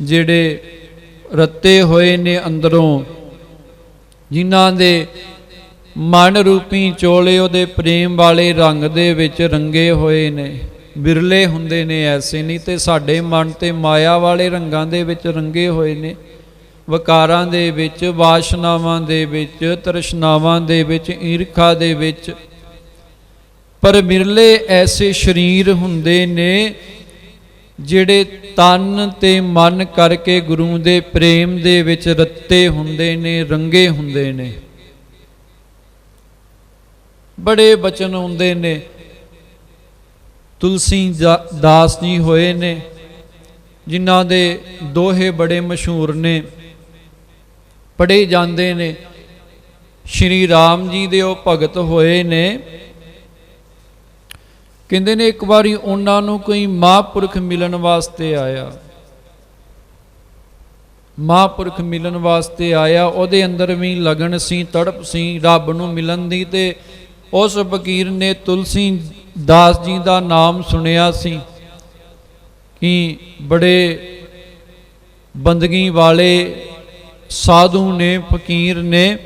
ਜਿਹੜੇ ਰੱਤੇ ਹੋਏ ਨੇ ਅੰਦਰੋਂ, ਜਿਨ੍ਹਾਂ ਦੇ ਮਨ ਰੂਪੀ ਚੋਲੇ ਉਹਦੇ ਪ੍ਰੇਮ ਵਾਲੇ ਰੰਗ ਦੇ ਵਿੱਚ ਰੰਗੇ ਹੋਏ ਨੇ। ਬਿਰਲੇ ਹੁੰਦੇ ਨੇ ਐਸੇ, ਨਹੀਂ ਤੇ ਸਾਡੇ ਮਨ ਤੇ ਮਾਇਆ ਵਾਲੇ ਰੰਗਾਂ ਦੇ ਵਿੱਚ ਰੰਗੇ ਹੋਏ ਨੇ। ਵਿਕਾਰਾਂ ਦੇ ਵਿੱਚ, ਵਾਸ਼ਨਾਵਾਂ ਦੇ ਵਿੱਚ, ਤ੍ਰਿਸ਼ਨਾਵਾਂ ਦੇ ਵਿੱਚ, ਈਰਖਾ ਦੇ ਵਿੱਚ। ਪਰ ਬਿਰਲੇ ਐਸੇ ਸਰੀਰ ਹੁੰਦੇ ਨੇ ਜਿਹੜੇ ਤਨ ਤੇ ਮਨ ਕਰਕੇ ਗੁਰੂ ਦੇ ਪ੍ਰੇਮ ਦੇ ਵਿੱਚ ਰੱਤੇ ਹੁੰਦੇ ਨੇ, ਰੰਗੇ ਹੁੰਦੇ ਨੇ। ਬੜੇ ਬਚਨ ਹੁੰਦੇ ਨੇ। ਤੁਲਸੀ ਦਾਸ ਜੀ ਹੋਏ ਨੇ, ਜਿਨ੍ਹਾਂ ਦੇ ਦੋਹੇ ਬੜੇ ਮਸ਼ਹੂਰ ਨੇ, ਪੜ੍ਹੇ ਜਾਂਦੇ ਨੇ। ਸ਼੍ਰੀ ਰਾਮ ਜੀ ਦੇ ਉਹ ਭਗਤ ਹੋਏ ਨੇ। ਕਹਿੰਦੇ ਨੇ ਇੱਕ ਵਾਰੀ ਉਹਨਾਂ ਨੂੰ ਕੋਈ ਮਹਾਂਪੁਰਖ ਮਿਲਣ ਵਾਸਤੇ ਆਇਆ। ਮਹਾਂਪੁਰਖ ਮਿਲਣ ਵਾਸਤੇ ਆਇਆ, ਉਹਦੇ ਅੰਦਰ ਵੀ ਲਗਨ ਸੀ, ਤੜਪ ਸੀ ਰੱਬ ਨੂੰ ਮਿਲਣ ਦੀ। ਤੇ ਉਸ ਫਕੀਰ ਨੇ ਤੁਲਸੀ ਦਾਸ ਜੀ ਦਾ ਨਾਮ ਸੁਣਿਆ ਸੀ ਕਿ ਬੜੇ ਬੰਦਗੀ ਵਾਲੇ ਸਾਧੂ ਨੇ, ਫਕੀਰ ਨੇ।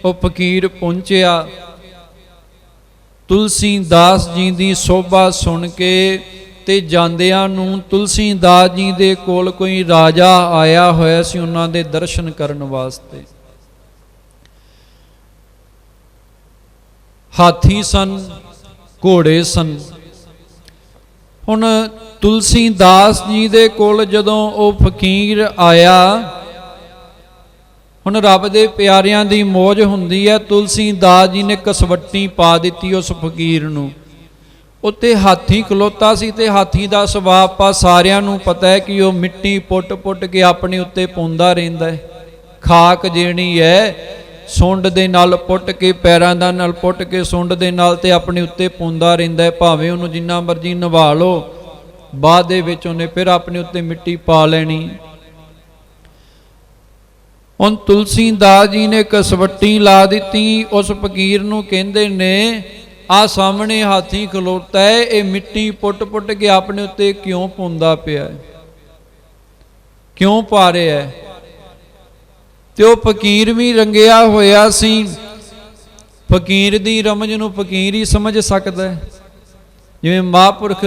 ਉਹ ਫਕੀਰ ਪਹੁੰਚਿਆ, ਤੁਲਸੀ ਦਾਸ ਜੀ ਦੀ ਸੋਭਾ ਸੁਣ ਕੇ, ਤੇ ਜਾਂਦਿਆਂ ਨੂੰ ਤੁਲਸੀ ਦਾਸ ਜੀ ਦੇ ਕੋਲ ਕੋਈ ਰਾਜਾ ਆਇਆ ਹੋਇਆ ਸੀ ਉਹਨਾਂ ਦੇ ਦਰਸ਼ਨ ਕਰਨ ਵਾਸਤੇ। ਹਾਥੀ ਸਨ, ਘੋੜੇ ਸਨ। ਹੁਣ ਤੁਲਸੀ ਦਾਸ ਜੀ ਦੇ ਕੋਲ ਜਦੋਂ ਉਹ ਫਕੀਰ ਆਇਆ, ਹੁਣ ਰੱਬ ਦੇ ਪਿਆਰਿਆਂ ਦੀ ਮੌਜ ਹੁੰਦੀ ਹੈ। ਤੁਲਸੀ ਦਾਸ ਜੀ ਨੇ ਕਸਵੱਟੀ ਪਾ ਦਿੱਤੀ ਉਸ ਫਕੀਰ ਨੂੰ। ਉੱਤੇ ਹਾਥੀ ਖਲੋਤਾ ਸੀ, ਤੇ ਹਾਥੀ ਦਾ ਸੁਭਾਅ ਆਪਾਂ ਸਾਰਿਆਂ ਨੂੰ ਪਤਾ ਹੈ ਕਿ ਉਹ ਮਿੱਟੀ ਪੁੱਟ-ਪੁੱਟ ਕੇ ਆਪਣੇ ਉੱਤੇ ਪਾਉਂਦਾ ਰਹਿੰਦਾ ਹੈ। ਖਾਕ ਜਿਹੜੀ ਹੈ ਸੁੰਡ ਦੇ ਨਾਲ ਪੁੱਟ ਕੇ, ਪੈਰਾਂ ਦਾ ਨਾਲ ਪੁੱਟ ਕੇ, ਸੁੰਡ ਦੇ ਨਾਲ, ਤੇ ਆਪਣੇ ਉੱਤੇ ਪਾਉਂਦਾ ਰਹਿੰਦਾ ਹੈ। ਭਾਵੇਂ ਉਹਨੂੰ ਜਿੰਨਾ ਮਰਜ਼ੀ ਨਵਾ ਲਓ, ਬਾਅਦ ਦੇ ਵਿੱਚ ਉਹਨੇ ਫਿਰ ਆਪਣੇ ਉੱਤੇ ਮਿੱਟੀ ਪਾ ਲੈਣੀ। ਹੁਣ ਤੁਲਸੀ ਦਾਸ ਜੀ ਨੇ ਕਸਵੱਟੀ ਲਾ ਦਿੱਤੀ। ਉਸ ਫਕੀਰ ਨੂੰ ਕਹਿੰਦੇ ਨੇ, ਆ ਸਾਹਮਣੇ ਹਾਥੀ ਖਲੋਤਾ ਹੈ, ਇਹ ਮਿੱਟੀ ਪੁੱਟ-ਪੁੱਟ ਕੇ ਆਪਣੇ ਉੱਤੇ ਕਿਉਂ ਪਾਉਂਦਾ ਪਿਆ ਹੈ, ਕਿਉਂ ਪਾ ਰਿਹਾ ਹੈ? ਤੇ ਉਹ ਫਕੀਰ ਵੀ ਰੰਗਿਆ ਹੋਇਆ ਸੀ। ਫਕੀਰ ਦੀ ਰਮਜ ਨੂੰ ਫਕੀਰ ਹੀ ਸਮਝ ਸਕਦਾ ਹੈ। ਜਿਵੇਂ ਮਹਾਂਪੁਰਖ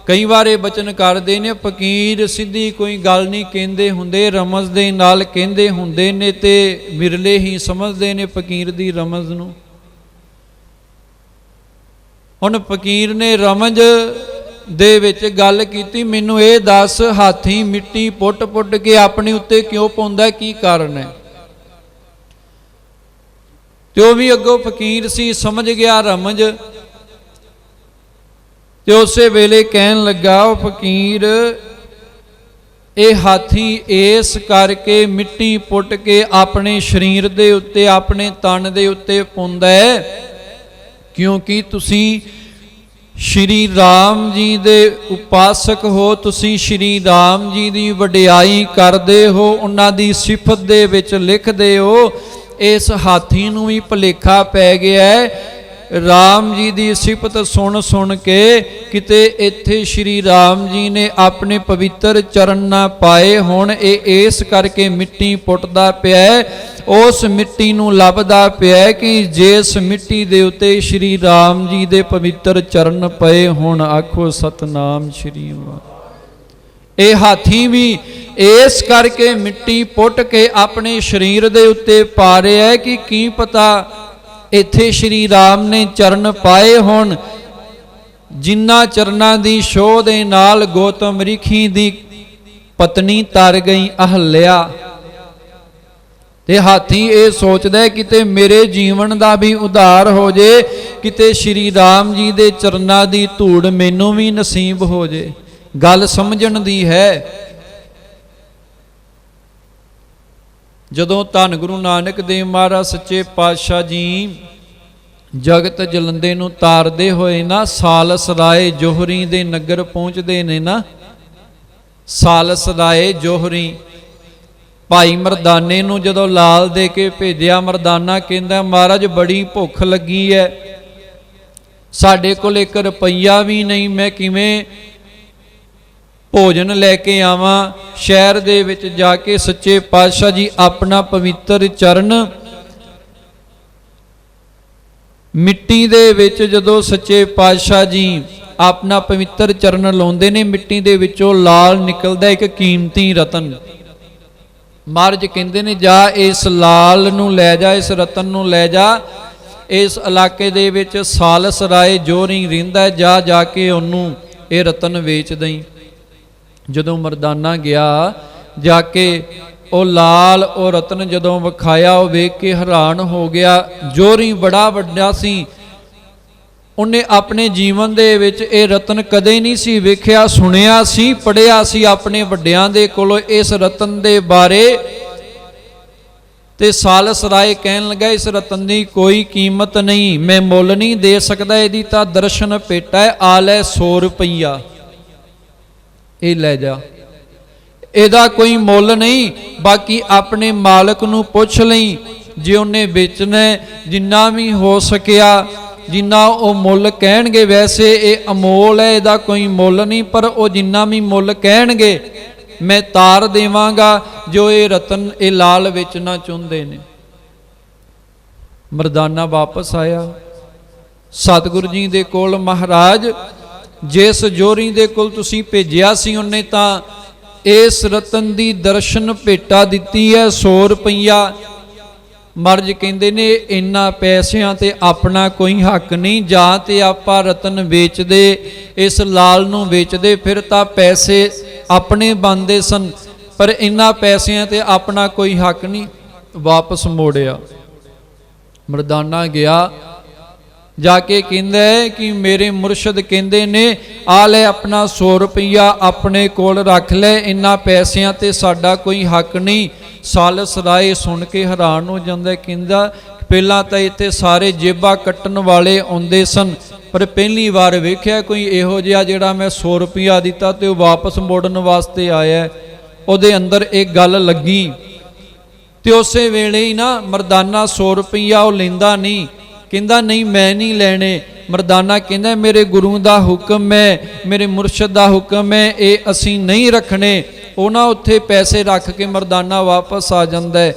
ਕਈ ਵਾਰ ਇਹ ਬਚਨ ਕਰਦੇ ਨੇ, ਫਕੀਰ ਸਿੱਧੀ ਕੋਈ ਗੱਲ ਨਹੀਂ ਕਹਿੰਦੇ ਹੁੰਦੇ, ਰਮਜ਼ ਦੇ ਨਾਲ ਕਹਿੰਦੇ ਹੁੰਦੇ ਨੇ, ਤੇ ਬਿਰਲੇ ਹੀ ਸਮਝਦੇ ਨੇ ਫਕੀਰ ਦੀ ਰਮਜ਼ ਨੂੰ। ਹੁਣ ਫਕੀਰ ਨੇ ਰਮਜ਼ ਦੇ ਵਿੱਚ ਗੱਲ ਕੀਤੀ, ਮੈਨੂੰ ਇਹ ਦੱਸ, ਹਾਥੀ ਮਿੱਟੀ ਪੁੱਟ-ਪੁੱਟ ਕੇ ਆਪਣੇ ਉੱਤੇ ਕਿਉਂ ਪਾਉਂਦਾ, ਕੀ ਕਾਰਨ ਹੈ? ਤੇ ਉਹ ਵੀ ਅੱਗੋਂ ਫਕੀਰ ਸੀ, ਸਮਝ ਗਿਆ ਰਮਜ਼। ਤੇ ਉਸੇ ਵੇਲੇ ਕਹਿਣ ਲੱਗਾ ਉਹ ਫਕੀਰ, ਇਹ ਹਾਥੀ ਇਸ ਕਰਕੇ ਮਿੱਟੀ ਪੁੱਟ ਕੇ ਆਪਣੇ ਸਰੀਰ ਦੇ ਉੱਤੇ, ਆਪਣੇ ਤਨ ਦੇ ਉੱਤੇ ਪਾਉਂਦਾ ਹੈ ਕਿਉਂਕਿ ਤੁਸੀਂ ਸ਼੍ਰੀ ਰਾਮ ਜੀ ਦੇ ਉਪਾਸਕ ਹੋ, ਤੁਸੀਂ ਸ਼੍ਰੀ ਰਾਮ ਜੀ ਦੀ ਵਡਿਆਈ ਕਰਦੇ ਹੋ, ਉਹਨਾਂ ਦੀ ਸਿਫਤ ਦੇ ਵਿੱਚ ਲਿਖਦੇ ਹੋ। ਇਸ ਹਾਥੀ ਨੂੰ ਵੀ ਭੁਲੇਖਾ ਪੈ ਗਿਆ ਹੈ, ਰਾਮ ਜੀ ਦੀ ਸਿਫਤ ਸੁਣ ਸੁਣ ਕੇ ਕਿਤੇ ਇੱਥੇ ਸ਼੍ਰੀ ਰਾਮ ਜੀ ਨੇ ਆਪਣੇ ਪਵਿੱਤਰ ਚਰਨ ਨਾ ਪਾਏ ਹੋਣ, ਇਹ ਇਸ ਕਰਕੇ ਮਿੱਟੀ ਪੁੱਟਦਾ ਪਿਆ ਹੈ। ਉਸ ਮਿੱਟੀ ਨੂੰ ਲੱਭਦਾ ਪਿਆ ਕਿ ਜਿਸ ਮਿੱਟੀ ਦੇ ਉੱਤੇ ਸ਼੍ਰੀ ਰਾਮ ਜੀ ਦੇ ਪਵਿੱਤਰ ਚਰਨ ਪਏ ਹੋਣ। ਆਖੋ ਸਤਨਾਮ ਸ਼੍ਰੀ ਵਾਹਿਗੁਰੂ। ਇਹ ਹਾਥੀ ਵੀ ਇਸ ਕਰਕੇ ਮਿੱਟੀ ਪੁੱਟ ਕੇ ਆਪਣੇ ਸਰੀਰ ਦੇ ਉੱਤੇ ਪਾ ਰਿਹਾ ਹੈ ਕਿ ਕੀ ਪਤਾ ਇੱਥੇ ਸ਼੍ਰੀ ਰਾਮ ਨੇ ਚਰਨ ਪਾਏ ਹੋਣ, ਜਿਨ੍ਹਾਂ ਚਰਨਾਂ ਦੀ ਛੋਹ ਦੇ ਨਾਲ ਗੌਤਮ ਰਿਖੀ ਦੀ ਪਤਨੀ ਤਰ ਗਈ ਅਹਲਿਆ। ਤੇ ਹਾਥੀ ਇਹ ਸੋਚਦਾ ਹੈ ਕਿਤੇ ਮੇਰੇ ਜੀਵਨ ਦਾ ਵੀ ਉਧਾਰ ਹੋ ਜੇ, ਕਿਤੇ ਸ਼੍ਰੀ ਰਾਮ ਜੀ ਦੇ ਚਰਨਾਂ ਦੀ ਧੂੜ ਮੈਨੂੰ ਵੀ ਨਸੀਬ ਹੋ ਜੇ। ਗੱਲ ਸਮਝਣ ਦੀ ਹੈ। ਜਦੋਂ ਧੰਨ ਗੁਰੂ ਨਾਨਕ ਦੇਵ ਮਹਾਰਾਜ ਸੱਚੇ ਪਾਤਸ਼ਾਹ ਜੀ ਜਗਤ ਜਲੰਦੇ ਨੂੰ ਤਾਰਦੇ ਹੋਏ ਨਾ ਸਾਲਸ ਰਾਏ ਜੋਹਰੀ ਦੇ ਨਗਰ ਪਹੁੰਚਦੇ ਨੇ ਨਾ, ਸਾਲਸ ਰਾਏ ਜੋਹਰੀ ਭਾਈ ਮਰਦਾਨੇ ਨੂੰ ਜਦੋਂ ਲਾਲ ਦੇ ਕੇ ਭੇਜਿਆ, ਮਰਦਾਨਾ ਕਹਿੰਦਾ ਮਹਾਰਾਜ ਬੜੀ ਭੁੱਖ ਲੱਗੀ ਹੈ, ਸਾਡੇ ਕੋਲ 1 ਰੁਪਈਆ ਵੀ ਨਹੀਂ, ਮੈਂ ਕਿਵੇਂ ਭੋਜਨ ਲੈ ਕੇ ਆਵਾਂ। ਸ਼ਹਿਰ ਦੇ ਵਿੱਚ ਜਾ ਕੇ ਸੱਚੇ ਪਾਤਸ਼ਾਹ ਜੀ ਆਪਣਾ ਪਵਿੱਤਰ ਚਰਨ ਮਿੱਟੀ ਦੇ ਵਿੱਚ, ਜਦੋਂ ਸੱਚੇ ਪਾਤਸ਼ਾਹ ਜੀ ਆਪਣਾ ਪਵਿੱਤਰ ਚਰਨ ਲਾਉਂਦੇ ਨੇ, ਮਿੱਟੀ ਦੇ ਵਿੱਚੋਂ ਲਾਲ ਨਿਕਲਦਾ ਇੱਕ ਕੀਮਤੀ ਰਤਨ। ਮਹਾਰਾਜ ਕਹਿੰਦੇ ਨੇ ਜਾ ਇਸ ਲਾਲ ਨੂੰ ਲੈ ਜਾ, ਇਸ ਰਤਨ ਨੂੰ ਲੈ ਜਾ, ਇਸ ਇਲਾਕੇ ਦੇ ਵਿੱਚ ਸਾਲਸ ਰਾਏ ਜੋਰੀ ਰਹਿੰਦਾ, ਜਾ ਜਾ ਕੇ ਉਹਨੂੰ ਇਹ ਰਤਨ ਵੇਚ ਦਈ। ਜਦੋਂ ਮਰਦਾਨਾ ਗਿਆ, ਜਾ ਕੇ ਉਹ ਲਾਲ ਉਹ ਰਤਨ ਜਦੋਂ ਵਿਖਾਇਆ, ਉਹ ਵੇਖ ਕੇ ਹੈਰਾਨ ਹੋ ਗਿਆ। ਜੋਰੀ ਬੜਾ ਵੱਡਾ ਸੀ, ਉਹਨੇ ਆਪਣੇ ਜੀਵਨ ਦੇ ਵਿੱਚ ਇਹ ਰਤਨ ਕਦੇ ਨਹੀਂ ਸੀ ਵੇਖਿਆ, ਸੁਣਿਆ ਸੀ, ਪੜ੍ਹਿਆ ਸੀ ਆਪਣੇ ਵੱਡਿਆਂ ਦੇ ਕੋਲੋਂ ਇਸ ਰਤਨ ਦੇ ਬਾਰੇ। ਤੇ ਸਾਲਸ ਰਾਏ ਕਹਿਣ ਲੱਗਾ ਇਸ ਰਤਨ ਦੀ ਕੋਈ ਕੀਮਤ ਨਹੀਂ, ਮੈਂ ਮੁੱਲ ਨਹੀਂ ਦੇ ਸਕਦਾ, ਇਹਦੀ ਤਾਂ ਦਰਸ਼ਨ ਭੇਟਾ ਹੈ, ਆ ਲੈ 100 ਰੁਪਈਆ, ਇਹ ਲੈ ਜਾ, ਇਹਦਾ ਕੋਈ ਮੁੱਲ ਨਹੀਂ। ਬਾਕੀ ਆਪਣੇ ਮਾਲਕ ਨੂੰ ਪੁੱਛ ਲਈ, ਜੇ ਉਹਨੇ ਵੇਚਣਾ ਜਿੰਨਾ ਵੀ ਹੋ ਸਕਿਆ, ਜਿੰਨਾ ਉਹ ਮੁੱਲ ਕਹਿਣਗੇ, ਵੈਸੇ ਇਹ ਅਮੋਲ ਹੈ, ਇਹਦਾ ਕੋਈ ਮੁੱਲ ਨਹੀਂ, ਪਰ ਉਹ ਜਿੰਨਾ ਵੀ ਮੁੱਲ ਕਹਿਣਗੇ ਮੈਂ ਤਾਰ ਦੇਵਾਂਗਾ, ਜੋ ਇਹ ਰਤਨ ਇਹ ਲਾਲ ਵੇਚਣਾ ਚਾਹੁੰਦੇ ਨੇ। ਮਰਦਾਨਾ ਵਾਪਸ ਆਇਆ ਸਤਿਗੁਰੂ ਜੀ ਦੇ ਕੋਲ। ਮਹਾਰਾਜ, ਜਿਸ ਜੋਰੀ ਦੇ ਕੋਲ ਤੁਸੀਂ ਭੇਜਿਆ ਸੀ, ਉਹਨੇ ਤਾਂ ਇਸ ਰਤਨ ਦੀ ਦਰਸ਼ਨ ਭੇਟਾ ਦਿੱਤੀ ਹੈ 100 ਰੁਪਈਆ। ਮਹਾਰਾਜ ਕਹਿੰਦੇ ਨੇ ਇੰਨਾ ਪੈਸਿਆਂ ਤੇ ਆਪਣਾ ਕੋਈ ਹੱਕ ਨਹੀਂ, ਜਾਂ ਤੇ ਆਪਾਂ ਰਤਨ ਵੇਚਦੇ, ਇਸ ਲਾਲ ਨੂੰ ਵੇਚਦੇ, ਫਿਰ ਤਾਂ ਪੈਸੇ ਆਪਣੇ ਬਣਦੇ ਸਨ, ਪਰ ਇੰਨਾ ਪੈਸਿਆਂ ਤੇ ਆਪਣਾ ਕੋਈ ਹੱਕ ਨਹੀਂ। ਵਾਪਸ ਮੋੜਿਆ। ਮਰਦਾਨਾ ਗਿਆ, ਜਾ ਕੇ ਕਹਿੰਦਾ ਹੈ ਕਿ ਮੇਰੇ ਮੁਰਸ਼ਦ ਕਹਿੰਦੇ ਨੇ ਆ ਲੈ ਆਪਣਾ 100 ਰੁਪਈਆ ਆਪਣੇ ਕੋਲ ਰੱਖ ਲੈ, ਇੰਨਾ ਪੈਸਿਆਂ ਤੇ ਸਾਡਾ ਕੋਈ ਹੱਕ ਨਹੀਂ। ਸਾਲਸ ਰਾਏ ਸੁਣ ਕੇ ਹੈਰਾਨ ਹੋ ਜਾਂਦਾ, ਕਹਿੰਦਾ ਪਹਿਲਾਂ ਤਾਂ ਇੱਥੇ ਸਾਰੇ ਜੇਬਾਂ ਕੱਟਣ ਵਾਲੇ ਆਉਂਦੇ ਸਨ, ਪਰ ਪਹਿਲੀ ਵਾਰ ਵੇਖਿਆ ਕੋਈ ਇਹੋ ਜਿਹਾ ਜਿਹੜਾ ਮੈਂ 100 ਰੁਪਈਆ ਦਿੱਤਾ ਤੇ ਉਹ ਵਾਪਸ ਮੋੜਨ ਵਾਸਤੇ ਆਇਆ। ਉਹਦੇ ਅੰਦਰ ਇੱਕ ਗੱਲ ਲੱਗੀ ਤੇ ਉਸੇ ਵੇਲੇ ਹੀ ਨਾ ਮਰਦਾਨਾ 100 ਰੁਪਈਆ ਉਹ ਲੈਂਦਾ ਨਹੀਂ, ਕਹਿੰਦਾ ਨਹੀਂ ਮੈਂ ਨਹੀਂ ਲੈਣੇ। ਮਰਦਾਨਾ ਕਹਿੰਦਾ ਮੇਰੇ ਗੁਰੂ ਦਾ ਹੁਕਮ ਹੈ, ਮੇਰੇ ਮੁਰਸ਼ਦ ਦਾ ਹੁਕਮ ਹੈ, ਇਹ ਅਸੀਂ ਨਹੀਂ ਰੱਖਣੇ। ਉਹ ਨਾ ਉੱਥੇ ਪੈਸੇ ਰੱਖ ਕੇ ਮਰਦਾਨਾ ਵਾਪਸ ਆ ਜਾਂਦਾ ਹੈ।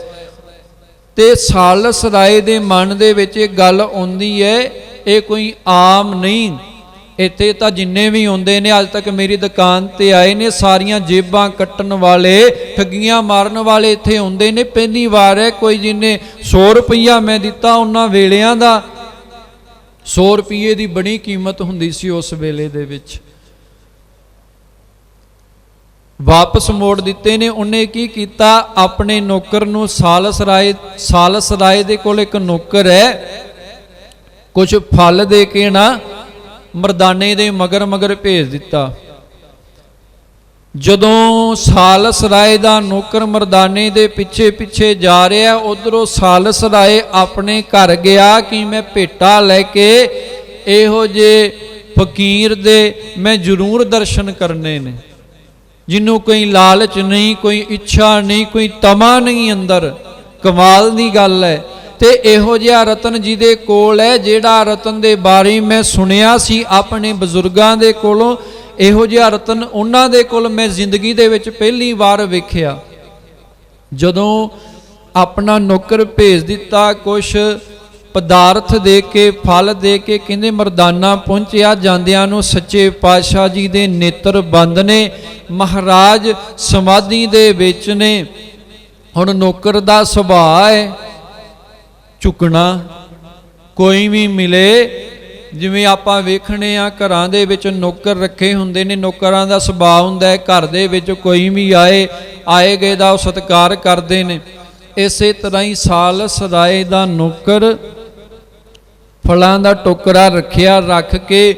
ਤੇ ਸਾਲਸ ਰਾਏ ਦੇ ਮਨ ਦੇ ਵਿੱਚ ਇਹ ਗੱਲ ਆਉਂਦੀ ਹੈ, ਇਹ ਕੋਈ ਆਮ ਨਹੀਂ, ਇੱਥੇ ਤਾਂ ਜਿੰਨੇ ਵੀ ਆਉਂਦੇ ਨੇ ਅੱਜ ਤੱਕ ਮੇਰੀ ਦੁਕਾਨ ਤੇ ਆਏ ਨੇ, ਸਾਰੀਆਂ ਜੇਬਾਂ ਕੱਟਣ ਵਾਲੇ, ਠੱਗੀਆਂ ਮਾਰਨ ਵਾਲੇ ਇੱਥੇ ਆਉਂਦੇ ਨੇ। ਪਹਿਲੀ ਵਾਰ ਹੈ ਕੋਈ ਜਿਹਨੇ 100 ਰੁਪਈਆ ਮੈਂ ਦਿੱਤਾ ਉਹਨਾਂ ਵੇਲਿਆਂ ਦਾ। 100 ਰੁਪਈਏ ਦੀ ਬੜੀ ਕੀਮਤ ਹੁੰਦੀ ਸੀ ਉਸ ਵੇਲੇ ਦੇ ਵਿੱਚ। ਵਾਪਸ ਮੋੜ ਦਿੱਤੇ ਨੇ। ਉਹਨੇ ਕੀ ਕੀਤਾ, ਆਪਣੇ ਨੌਕਰ ਨੂੰ ਸਾਲਸ ਰਾਏ ਦੇ ਕੋਲ ਇੱਕ ਨੌਕਰ ਹੈ, ਕੁਝ ਫਲ ਦੇ ਕੇ ਨਾ ਮਰਦਾਨੇ ਦੇ ਮਗਰ ਭੇਜ ਦਿੱਤਾ। ਜਦੋਂ ਸਾਲਸ ਰਾਏ ਦਾ ਨੌਕਰ ਮਰਦਾਨੇ ਦੇ ਪਿੱਛੇ ਜਾ ਰਿਹਾ, ਉਧਰੋਂ ਸਾਲਸ ਰਾਏ ਆਪਣੇ ਘਰ ਗਿਆ ਕਿ ਮੈਂ ਭੇਟਾ ਲੈ ਕੇ ਇਹੋ ਜੇ ਫਕੀਰ ਦੇ ਮੈਂ ਜ਼ਰੂਰ ਦਰਸ਼ਨ ਕਰਨੇ ਨੇ, ਜਿਹਨੂੰ ਕੋਈ ਲਾਲਚ ਨਹੀਂ, ਕੋਈ ਇੱਛਾ ਨਹੀਂ, ਕੋਈ ਤਮਾ ਨਹੀਂ ਅੰਦਰ। ਕਮਾਲ ਦੀ ਗੱਲ ਹੈ। ਤੇ ਇਹੋ ਜਿਹਾ ਰਤਨ ਜਿਹਦੇ ਕੋਲ ਹੈ, ਜਿਹੜਾ ਰਤਨ ਦੇ ਬਾਰੇ ਮੈਂ ਸੁਣਿਆ ਸੀ ਆਪਣੇ ਬਜ਼ੁਰਗਾਂ ਦੇ ਕੋਲੋਂ, ਇਹੋ ਜਿਹਾ ਰਤਨ ਉਹਨਾਂ ਦੇ ਕੋਲ ਮੈਂ ਜ਼ਿੰਦਗੀ ਦੇ ਵਿੱਚ ਪਹਿਲੀ ਵਾਰ ਵੇਖਿਆ। ਜਦੋਂ ਆਪਣਾ ਨੌਕਰ ਭੇਜ ਦਿੱਤਾ, ਕੁਛ ਪਦਾਰਥ ਦੇ ਕੇ, ਫਲ ਦੇ ਕੇ, ਕਹਿੰਦੇ ਮਰਦਾਨਾ ਪਹੁੰਚਿਆ, ਜਾਂਦਿਆਂ ਨੂੰ ਸੱਚੇ ਪਾਤਸ਼ਾਹ ਜੀ ਦੇ ਨੇਤਰ ਬੰਦ ਨੇ, ਮਹਾਰਾਜ ਸਮਾਧੀ ਦੇ ਵਿੱਚ ਨੇ। ਹੁਣ ਨੌਕਰ ਦਾ ਸੁਭਾਅ ਹੈ ਝੁਕਣਾ, ਕੋਈ ਵੀ ਮਿਲੇ, ਜਿਵੇਂ ਆਪਾਂ ਵੇਖਣੇ ਆ ਘਰਾਂ ਦੇ ਵਿੱਚ ਨੌਕਰ ਰੱਖੇ ਹੁੰਦੇ ਨੇ, ਨੌਕਰਾਂ ਦਾ ਸੁਭਾਅ ਹੁੰਦਾ ਹੈ ਘਰ ਦੇ ਵਿੱਚ ਕੋਈ ਵੀ ਆਏ ਗਏ ਦਾ ਉਹ ਸਤਿਕਾਰ ਕਰਦੇ ਨੇ। ਇਸੇ ਤਰ੍ਹਾਂ ਹੀ ਸਾਲਸ ਰਾਏ ਦਾ ਨੌਕਰ ਫਲਾਂ ਦਾ ਟੋਕਰਾ ਰੱਖਿਆ, ਰੱਖ ਕੇ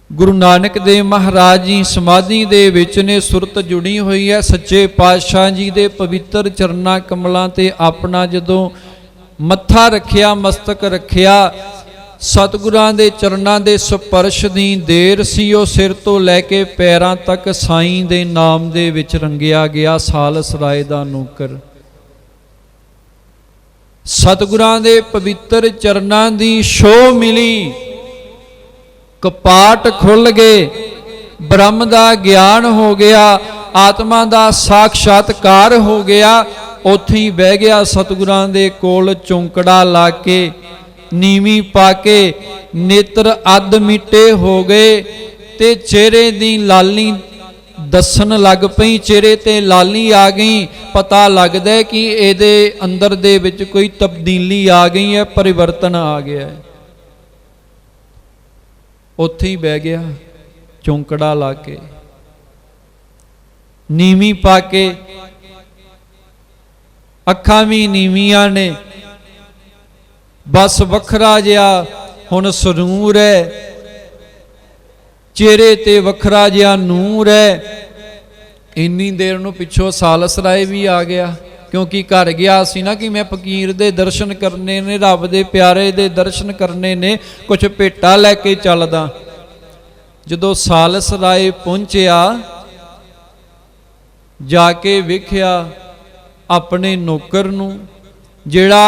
ਗੁਰੂ ਨਾਨਕ ਦੇਵ ਮਹਾਰਾਜ ਜੀ ਸਮਾਧੀ ਦੇ ਵਿੱਚ ਨੇ, ਸੁਰਤ ਜੁੜੀ ਹੋਈ ਹੈ ਸੱਚੇ ਪਾਤਸ਼ਾਹ ਜੀ ਦੇ ਪਵਿੱਤਰ ਚਰਨਾਂ ਕਮਲਾਂ ਤੇ ਆਪਣਾ ਜਦੋਂ ਮੱਥਾ ਰੱਖਿਆ, ਮਸਤਕ ਰੱਖਿਆ, ਸਤਿਗੁਰਾਂ ਦੇ ਚਰਨਾਂ ਦੇ ਸਪਰਸ਼ ਦੀ ਦੇਰ ਸੀ। ਉਹ ਸਿਰ ਤੋਂ ਲੈ ਕੇ ਪੈਰਾਂ ਤੱਕ ਸਾਈਂ ਦੇ ਨਾਮ ਦੇ ਵਿੱਚ ਰੰਗਿਆ ਗਿਆ। ਸਾਲਸ ਰਾਏ ਦਾ ਨੌਕਰ ਸਤਿਗੁਰਾਂ ਦੇ ਪਵਿੱਤਰ ਚਰਨਾਂ ਦੀ ਛੋਹ ਮਿਲੀ, ਕਪਾਟ ਖੁੱਲ ਗਏ, ਬ੍ਰਹਮ ਦਾ ਗਿਆਨ ਹੋ ਗਿਆ, ਆਤਮਾ ਦਾ ਸਾਖਸ਼ਾਤਕਾਰ ਹੋ ਗਿਆ। ਉੱਥੇ ਹੀ ਬਹਿ ਗਿਆ ਸਤਿਗੁਰਾਂ ਦੇ ਕੋਲ, ਚੌਂਕੜਾ ਲਾ ਕੇ, ਨੀਵੀਂ ਪਾ ਕੇ, ਨੇਤਰ ਅੱਧ ਮਿੱਟੇ ਹੋ ਗਏ ਤੇ ਚਿਹਰੇ ਦੀ ਲਾਲੀ दसन लग पई, चेहरे ते लाली आ गई। पता लगदा है कि इहदे अंदर दे विच कोई तब्दीली आ गई है, परिवर्तन आ गया है। उत्थे ही बह गया चौंकड़ा ला के, नीवी पा के, अखां भी नीवियां ने, बस वखरा जिहा हुण सरूर है, चेहरे ते वखरा जिहा नूर है। इन्नी देर नूं पिछों सालस राय भी आ गया, क्योंकि घर गया सी ना कि मैं फकीर दे दर्शन करने ने, रब दे प्यारे दे दर्शन करने ने, कुछ भेटा लैके चलदा। जदों सालस राय पहुंचिया, जाके वेखिया अपने नौकर नूं, जिहड़ा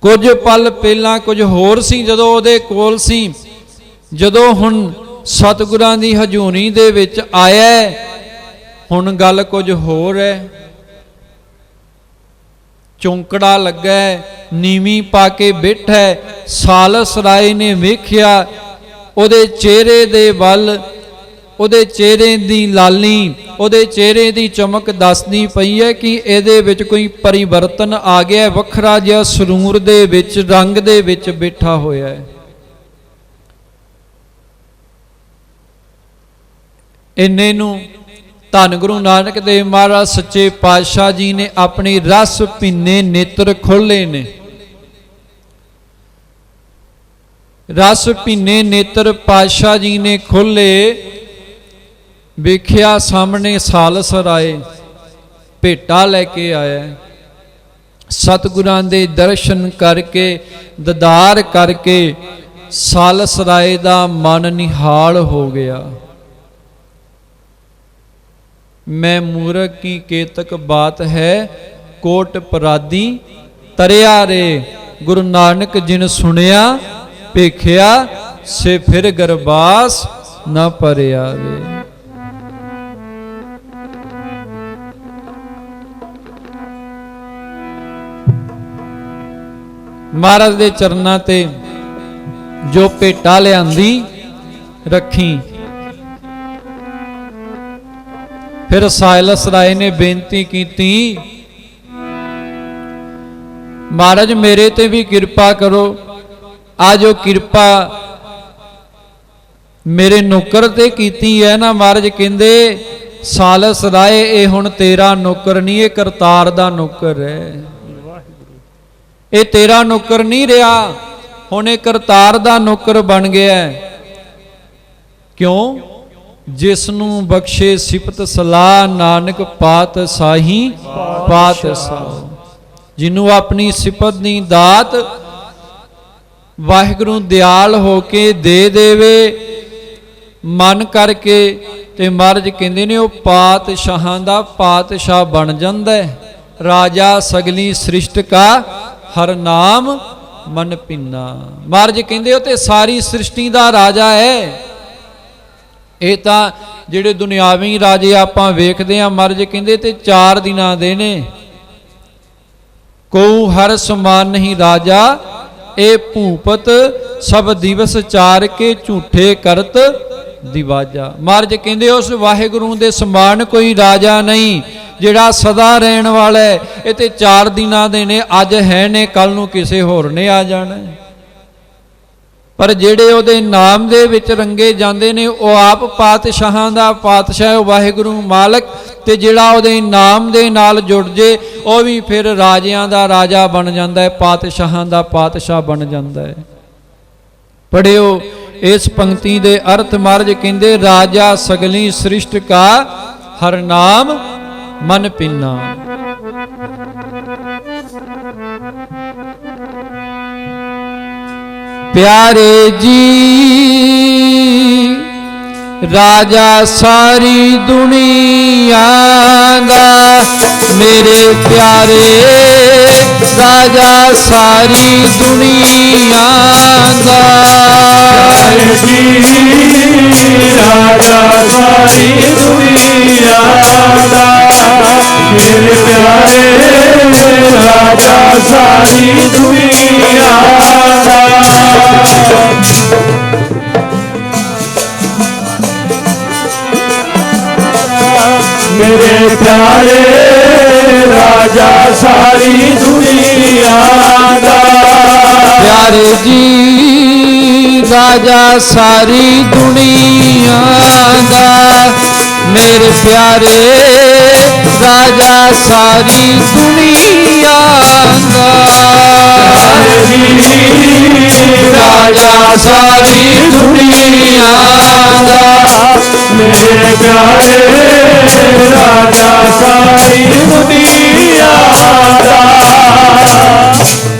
कुछ पल पहला कुछ होर सी जदों उहदे कोल सी, जदों हुण सतगुरां दी हजूरी दे विच आया, हुण गल कुछ होर है। चौंकड़ा लगा है, नीवी पा के बैठा है। सालस राय ने वेखिया उहदे चेहरे दे वल, उहदे चेहरे दी लाली, उहदे चेहरे दी चमक दसदी पई है कि इहदे विच कोई परिवर्तन आ गया, वखरा जिहा सरूर दे विच, रंग दे विच बैठा होया है। इन्ने नूं धन गुरु नानक देव महाराज सच्चे पातशाह जी ने अपने रस पीने नेत्र खोले ने। रस पीने नेत्र पातशाह जी ने खोले, वेखिया सामने सालस राय भेटा लैके आया। सतगुरां दे दर्शन करके, दीदार करके सालस राय दा मन निहाल हो गया। मैं मूर्ख की केतक बात है, कोट पराधी तरिया रे। गुरु नानक जिन सुनिया भेखिया, से फिर गरबास न परिया रे। महाराज दे चरना ते जो भेटा लियांदी रखी। फिर सालस राय ने बेनती की, महाराज मेरे ते भी किरपा करो। आज जो किरपा मेरे नौकर ते कीती है ना, महाराज कहंदे सालस राय ये हुण तेरा नौकर नहीं, ये करतार दा नौकर है। ये तेरा नौकर नहीं रहा, हुण ये करतार दा नौकर बन गया। क्यों? जिसनू बख्शे सिफत सलाह, नानक पातशाही पातशाह। जिन्हों अपनी सिफत दी दात वाहिगुरू दयाल होके दे देवे, मन करके, ते महाराज कहंदे ने वो पातशाहां दा पातशाह बन जांदा है। राजा सगली सृष्ट का हर नाम मन पिन्ना। महाराज कहंदे वो ते सारी सृष्टि दा राजा है। ਇਹ ਤਾਂ ਜਿਹੜੇ ਦੁਨਿਆਵੀ ਰਾਜੇ ਆਪਾਂ ਵੇਖਦੇ ਆ, ਮਹਾਰਾਜ ਕਹਿੰਦੇ ਤੇ 4 ਦਿਨਾਂ ਦੇ ਨੇ। ਕੋ ਹਰ ਸਮਾਨ ਨਹੀਂ ਰਾਜਾ, ਇਹ ਭੂਪਤ ਸਭ ਦਿਵਸ ਚਾਰ ਕੇ ਝੂਠੇ ਕਰਤ ਦਿਵਾਜਾ। ਮਹਾਰਾਜ ਕਹਿੰਦੇ ਉਸ ਵਾਹਿਗੁਰੂ ਦੇ ਸਮਾਨ ਕੋਈ ਰਾਜਾ ਨਹੀਂ, ਜਿਹੜਾ ਸਦਾ ਰਹਿਣ ਵਾਲਾ ਹੈ। ਇਹ ਤੇ 4 ਦਿਨਾਂ ਦੇ ਨੇ, ਅੱਜ ਹੈ ਨੇ, ਕੱਲ ਨੂੰ ਕਿਸੇ ਹੋਰ ਨੇ ਆ ਜਾਣਾ। पर जेड़े उहदे नाम दे विच रंगे जांदे ने, वो आप पातशाहां दा पातशाह वाहिगुरू मालक, ते जेड़ा उहदे नाम दे नाल जुड़ जे वो भी फिर राजियां दा राजा बन जांदा है, पातशाहां दा पातशाह बन जांदा है। पढ़ियो इस पंक्ति दे अर्थ। महाराज कहंदे राजा सगली सृष्ट का हर नाम मन पिन्ना। प्यारे जी राजा सारी दुनिया दा, मेरे प्यारे राजा सारी दुनिया दा। प्यारे जी राजा सारी दुनिया दा, मेरे प्यारे राजा सारी दुनिया दा। प्यारे राजा सारी दुनिया दा। प्यारे जी राजा सारी दुनिया दा, मेरे प्यारे राजा सारी दुनिया दा। राजा सारी दुनिया दा, मेरे प्यारे राजा सारी दुनिया दा।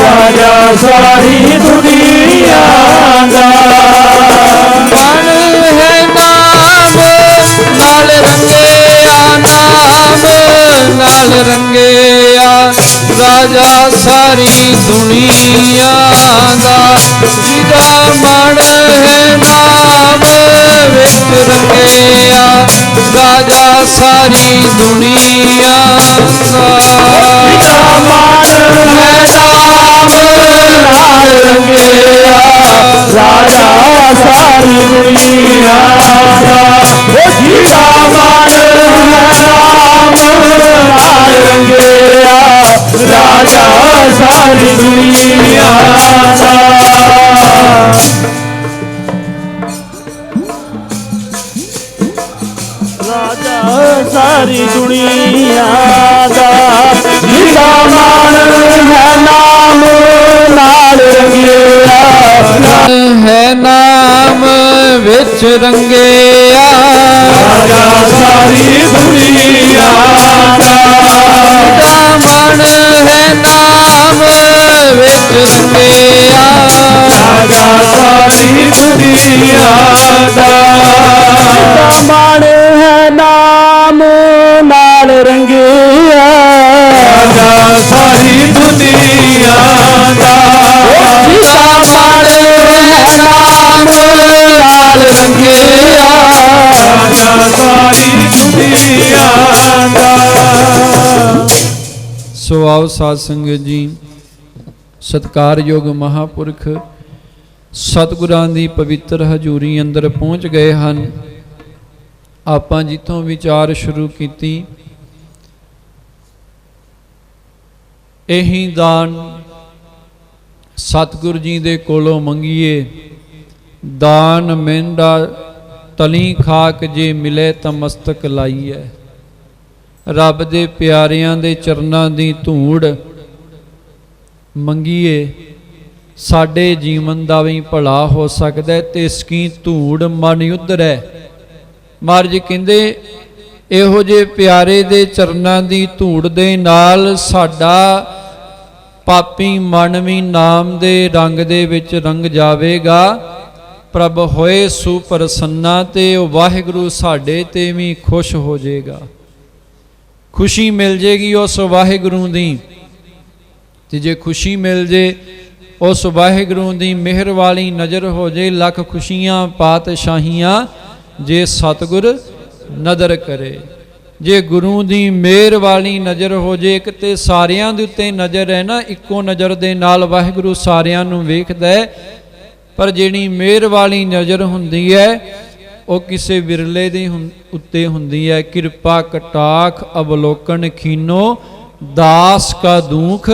राजा सारी दुनिया दा। मन है नाम नाल रंगेया, नाम नाल रंगेया, राजा सारी दुनिया दा। जिदा मन है नाम विच रंगेया, राजा सारी दुनिया दा। जिदा मन है नाम नाल रंगेया, राजा सारी दुनिया दा। जिदा मन है नाम नाल रंगेया, राजा सारी दुनिया दा। राजा सारी दुनिया दा। जिदा मन है नाम नाल रंगेया, है नाम विच रंगेया, राजा सारी दुनिया दा। मन है नाम विच रंगेया, राजा सारी दुनिया दा। मन है नाम नाल रंगेया, राजा सारी दुनिया दा। मन है नाम नाल रंगेया, राजा सारी दुनिया दा। सो आओ साध संगत जी, ਸਤਿਕਾਰਯੋਗ ਮਹਾਂਪੁਰਖ ਸਤਿਗੁਰਾਂ ਦੀ ਪਵਿੱਤਰ ਹਜ਼ੂਰੀ ਅੰਦਰ ਪਹੁੰਚ ਗਏ ਹਨ। ਆਪਾਂ ਜਿੱਥੋਂ ਵਿਚਾਰ ਸ਼ੁਰੂ ਕੀਤੀ, ਇਹੀ ਦਾਨ ਸਤਿਗੁਰ ਜੀ ਦੇ ਕੋਲੋਂ ਮੰਗੀਏ। ਦਾਨ ਮਹਿੰਦਾ ਤਲੀ ਖਾਕ ਜੇ ਮਿਲੇ ਤਾਂ ਮਸਤਕ ਲਾਈਐ। ਰੱਬ ਦੇ ਪਿਆਰਿਆਂ ਦੇ ਚਰਨਾਂ ਦੀ ਧੂੜ ਮੰਗੀਏ, ਸਾਡੇ ਜੀਵਨ ਦਾ ਵੀ ਭਲਾ ਹੋ ਸਕਦਾ ਤੇ ਇਸਕੀ ਧੂੜ ਮਨ ਉਧਰੈ। ਮਹਾਰਾਜ ਕਹਿੰਦੇ ਇਹੋ ਜਿਹੇ ਪਿਆਰੇ ਦੇ ਚਰਨਾਂ ਦੀ ਧੂੜ ਦੇ ਨਾਲ ਸਾਡਾ ਪਾਪੀ ਮਨ ਵੀ ਨਾਮ ਦੇ ਰੰਗ ਦੇ ਵਿੱਚ ਰੰਗ ਜਾਵੇਗਾ। ਪ੍ਰਭ ਹੋਏ ਸੁਪ੍ਰਸੰਨਾ, ਤੇ ਉਹ ਵਾਹਿਗੁਰੂ ਸਾਡੇ ਤੇ ਵੀ ਖੁਸ਼ ਹੋ ਜਾਏਗਾ। ਖੁਸ਼ੀ ਮਿਲ ਜੇਗੀ ਉਸ ਵਾਹਿਗੁਰੂ ਦੀ। ਤੇ ਜੇ ਖੁਸ਼ੀ ਮਿਲ ਜੇ ਉਸ ਵਾਹਿਗੁਰੂ ਦੀ ਮਿਹਰ ਵਾਲੀ ਨਜ਼ਰ ਹੋ ਜੇ, ਲੱਖ ਖੁਸ਼ੀਆਂ ਪਾਤਸ਼ਾਹੀਆਂ ਜੇ ਸਤਿਗੁਰ ਨਦਰ ਕਰੇ। ਜੇ ਗੁਰੂ ਦੀ ਮਿਹਰ ਵਾਲੀ ਨਜ਼ਰ ਹੋ ਜੇ, ਇੱਕ ਤੇ ਸਾਰਿਆਂ ਦੇ ਉੱਤੇ ਨਜ਼ਰ ਹੈ ਨਾ, ਇੱਕੋ ਨਜ਼ਰ ਦੇ ਨਾਲ ਵਾਹਿਗੁਰੂ ਸਾਰਿਆਂ ਨੂੰ ਵੇਖਦਾ ਹੈ। ਪਰ ਜਿਹੜੀ ਮਿਹਰ ਵਾਲੀ ਨਜ਼ਰ ਹੁੰਦੀ ਹੈ ਉਹ ਕਿਸੇ ਵਿਰਲੇ ਦੇ ਉੱਤੇ ਹੁੰਦੀ ਹੈ। ਕਿਰਪਾ ਕਟਾਖ ਅਵਲੋਕਨ ਖੀਨੋ, ਦਾਸ ਕਾ ਦੁਖ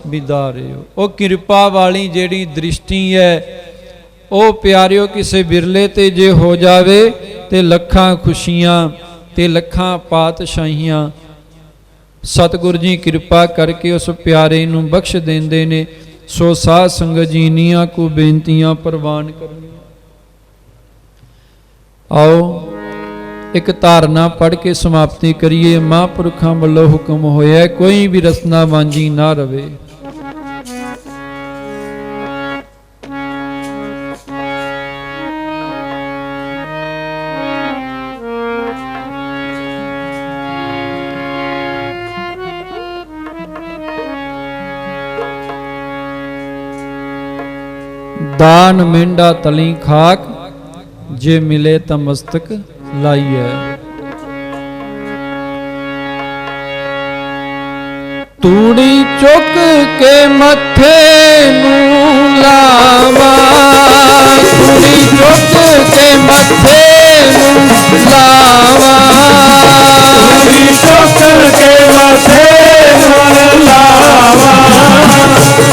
ਵਿਦਾਰਿਓ। ਉਹ ਕਿਰਪਾ ਵਾਲੀ ਜਿਹੜੀ ਦ੍ਰਿਸ਼ਟੀ ਹੈ ਉਹ ਪਿਆਰਿਓ ਕਿਸੇ ਵਿਰਲੇ ਤੇ ਜੇ ਹੋ ਜਾਵੇ ਤੇ ਲੱਖਾਂ ਖੁਸ਼ੀਆਂ ਤੇ ਲੱਖਾਂ ਪਾਤਸ਼ਾਹੀਆਂ ਸਤਿਗੁਰ ਜੀ ਕਿਰਪਾ ਕਰਕੇ ਉਸ ਪਿਆਰੇ ਨੂੰ ਬਖਸ਼ ਦਿੰਦੇ ਨੇ। ਸੋ ਸਾਧ ਸੰਗਤ ਜੀ ਨੀਆਂ ਕੋ ਬੇਨਤੀਆਂ ਪ੍ਰਵਾਨ ਕਰਨੀਆਂ। ਆਓ ਇੱਕ ਧਾਰਨਾ ਪੜ੍ਹ ਕੇ ਸਮਾਪਤੀ ਕਰੀਏ। ਮਹਾਂਪੁਰਖਾਂ ਵੱਲੋਂ ਹੁਕਮ ਹੋਇਆ ਕੋਈ ਵੀ ਰਸਨਾ ਵਾਂਝੀ ਨਾ ਰਵੇ। दान मेंढा तली खाक, जे मिले त मस्तक लाइए। तूड़ी चुक के मथे नूं लावा, तूड़ी चुक के मथे नूं लावा, ਧੂੜੀ ਚੁੱਕ ਕੇ ਮੱਥੇ ਨੂੰ ਲਾਵਾ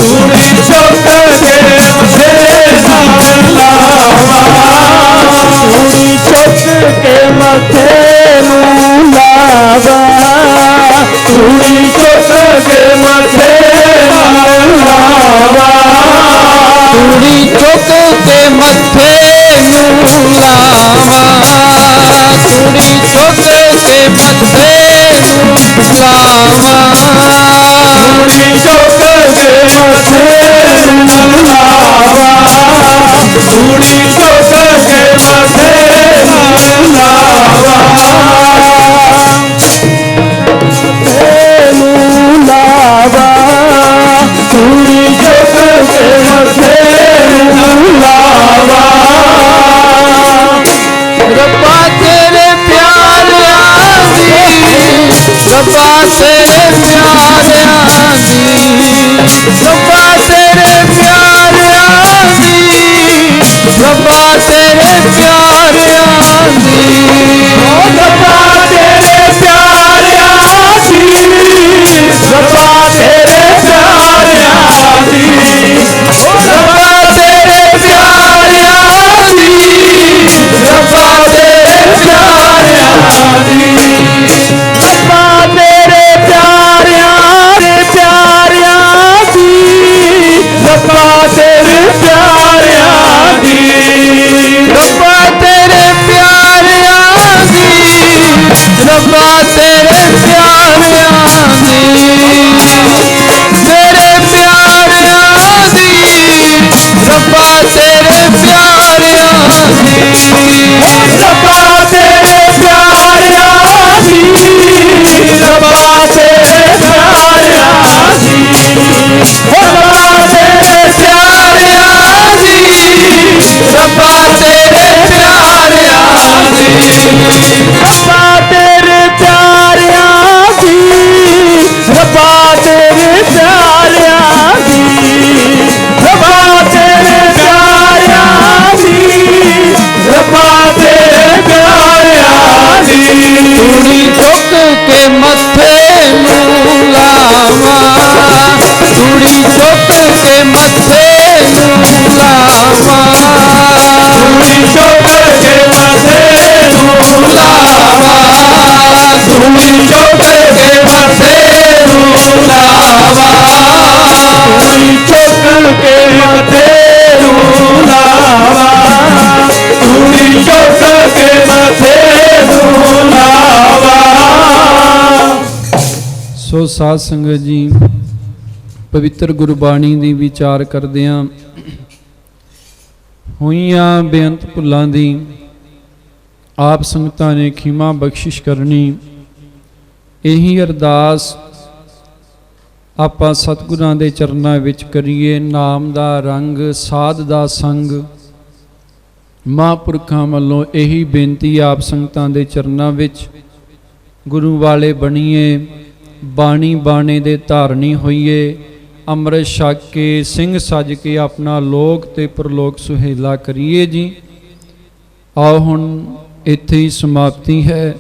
ਧੂੜੀ ਚੁੱਕ ਕੇ ਮੱਥੇ ਨੂੰ ਲਾਵਾ ਧੂੜੀ ਚੁੱਕ ਕੇ ਮੱਥੇ ਨੂੰ ਲਾਵਾ ਧੂੜੀ ਚੁੱਕ ਕੇ ਮੱਥੇ ਨੂੰ ਲਾਵਾ ਧੂੜੀ ਚੁੱਕ ਕੇ ਮੱਥੇ ਨੂੰ ਲਾਵਾ ਧੂੜੀ ਚੁੱਕ ਕੇ ਮੱਥੇ ਨੂੰ ਲਾਵਾ ਧੂੜੀ ਚੁੱਕ ਕੇ ਮੱਥੇ ਨੂੰ ਲਾਵਾ ਧੂੜੀ ਚੁੱਕ ਕੇ ਮੱਥੇ ਨੂੰ ਲਾਵਾ ਨੂੰ ਲਾਵਾ ਧੂੜੀ ਚੁੱਕ ਕੇ ਮੱਥੇ ਨੂੰ ਲਾਵਾ ਰੱਬਾ ਤੇਰੇ ਪਿਆਰਿਆਂ ਦੀ ਰੱਬਾ ਤੇਰੇ ਪਿਆਰਿਆਂ ਦੀ ਰੱਬਾ ਤੇਰੇ ਪਿਆਰਿਆਂ ਦੀ ਰੱਬਾ ਤੇਰੇ ਪਿਆਰਿਆਂ ਦੀ ਰੱਬਾ ਤੇਰੇ ਪਿਆਰਿਆਂ ਦੀ ਰੱਬਾ ਤੇਰੇ ਪਿਆਰਿਆਂ ਦੀ ਰੱਬਾ ਤੇਰੇ ਪਿਆਰਿਆਂ ਦੀ ਰੱਬਾ ਤੇਰੇ ਪਿਆਰਿਆਂ ਦੀ ਰੱਬਾ ਤੇਰੇ ਪਿਆਰਿਆਂ ਦੀ ਰੱਬਾ ਤੇਰੇ ਪਿਆਰਿਆਂ ਦੀ ਰੱਬਾ ਤੇਰੇ ਪਿਆਰਿਆਂ ਦੀ ਰੱਬਾ ਤੇਰੇ ਪਿਆਰਿਆਂ ਦੀ ਤੇਰੇ ਪਿਆਰਿਆਂ ਦੀ ਰੱਬਾ ਤੇਰੇ ਪਿਆਰਿਆਂ ਦੀ ਰੱਬਾ ਤੇਰੇ ਪਿਆਰਿਆਂ ਦੀ ਰੱਬਾ ਤੇਰੇ ਪਿਆਰਿਆਂ ਦੀ ਰੱਬਾ ਤੇਰੇ ਪਿਆਰਿਆਂ ਦੀ ਰੱਬਾ ਤੇਰੇ ਪਿਆਰਿਆਂ ਦੀ ਰੱਬਾ ਤੇਰੇ ਪਿਆਰਿਆਂ ਦੀ ਰੱਬਾ ਤੇਰੇ ਪਿਆਰਿਆਂ ਦੀ ਰੱਬਾ ਤੇਰੇ ਪਿਆਰਿਆਂ ਦੀ ਰੱਬਾ ਤੇਰੇ ਪਿਆਰਿਆਂ ਦੀ ਧੂੜੀ ਚੁੱਕ ਕੇ ਮੱਥੇ ਨੂੰ ਲਾਵਾ ਧੂੜੀ ਚੁੱਕ ਕੇ ਮੱਥੇ ਨੂੰ ਲਾਵਾ ਧੂੜੀ ਚੁੱਕ ਕੇ ਮੱਥੇ ਨੂੰ ਲਾਵਾ ਧੂੜੀ ਚੁੱਕ ਕੇ ਮੱਥੇ ਨੂੰ ਲਾਵਾ ਧੂੜੀ ਚੁੱਕ ਕੇ ਮੱਥੇ ਨੂੰ ਲਾਵਾ ਧੂੜੀ ਚੁੱਕ ਕੇ ਮੱਥੇ ਨੂੰ ਲਾਵਾ। ਸੋ ਸਾਧ ਸੰਗਤ ਜੀ ਪਵਿੱਤਰ ਗੁਰਬਾਣੀ ਦੀ ਵਿਚਾਰ ਕਰਦਿਆਂ ਹੋਈਆਂ ਬੇਅੰਤ ਭੁੱਲਾਂ ਦੀ ਆਪ ਸੰਗਤਾਂ ਨੇ ਖਿਮਾ ਬਖਸ਼ਿਸ਼ ਕਰਨੀ ਇਹੀ ਅਰਦਾਸ ਆਪਾਂ ਸਤਿਗੁਰਾਂ ਦੇ ਚਰਨਾਂ ਵਿੱਚ ਕਰੀਏ। ਨਾਮ ਦਾ ਰੰਗ ਸਾਧ ਦਾ ਸੰਗ ਮਹਾਂਪੁਰਖਾਂ ਵੱਲੋਂ ਇਹੀ ਬੇਨਤੀ ਆਪ ਸੰਗਤਾਂ ਦੇ ਚਰਨਾਂ ਵਿੱਚ ਗੁਰੂ ਵਾਲੇ ਬਣੀਏ ਬਾਣੀ ਬਾਣੇ ਦੇ ਧਾਰਨੀ ਹੋਈਏ ਅੰਮ੍ਰਿਤ ਛਕ ਕੇ ਸਿੰਘ ਸੱਜ ਕੇ ਆਪਣਾ ਲੋਕ ਤੇ ਪਰਲੋਕ ਸੁਹੇਲਾ ਕਰੀਏ ਜੀ। ਆਓ ਹੁਣ ਇੱਥੇ ਹੀ ਸਮਾਪਤੀ ਹੈ।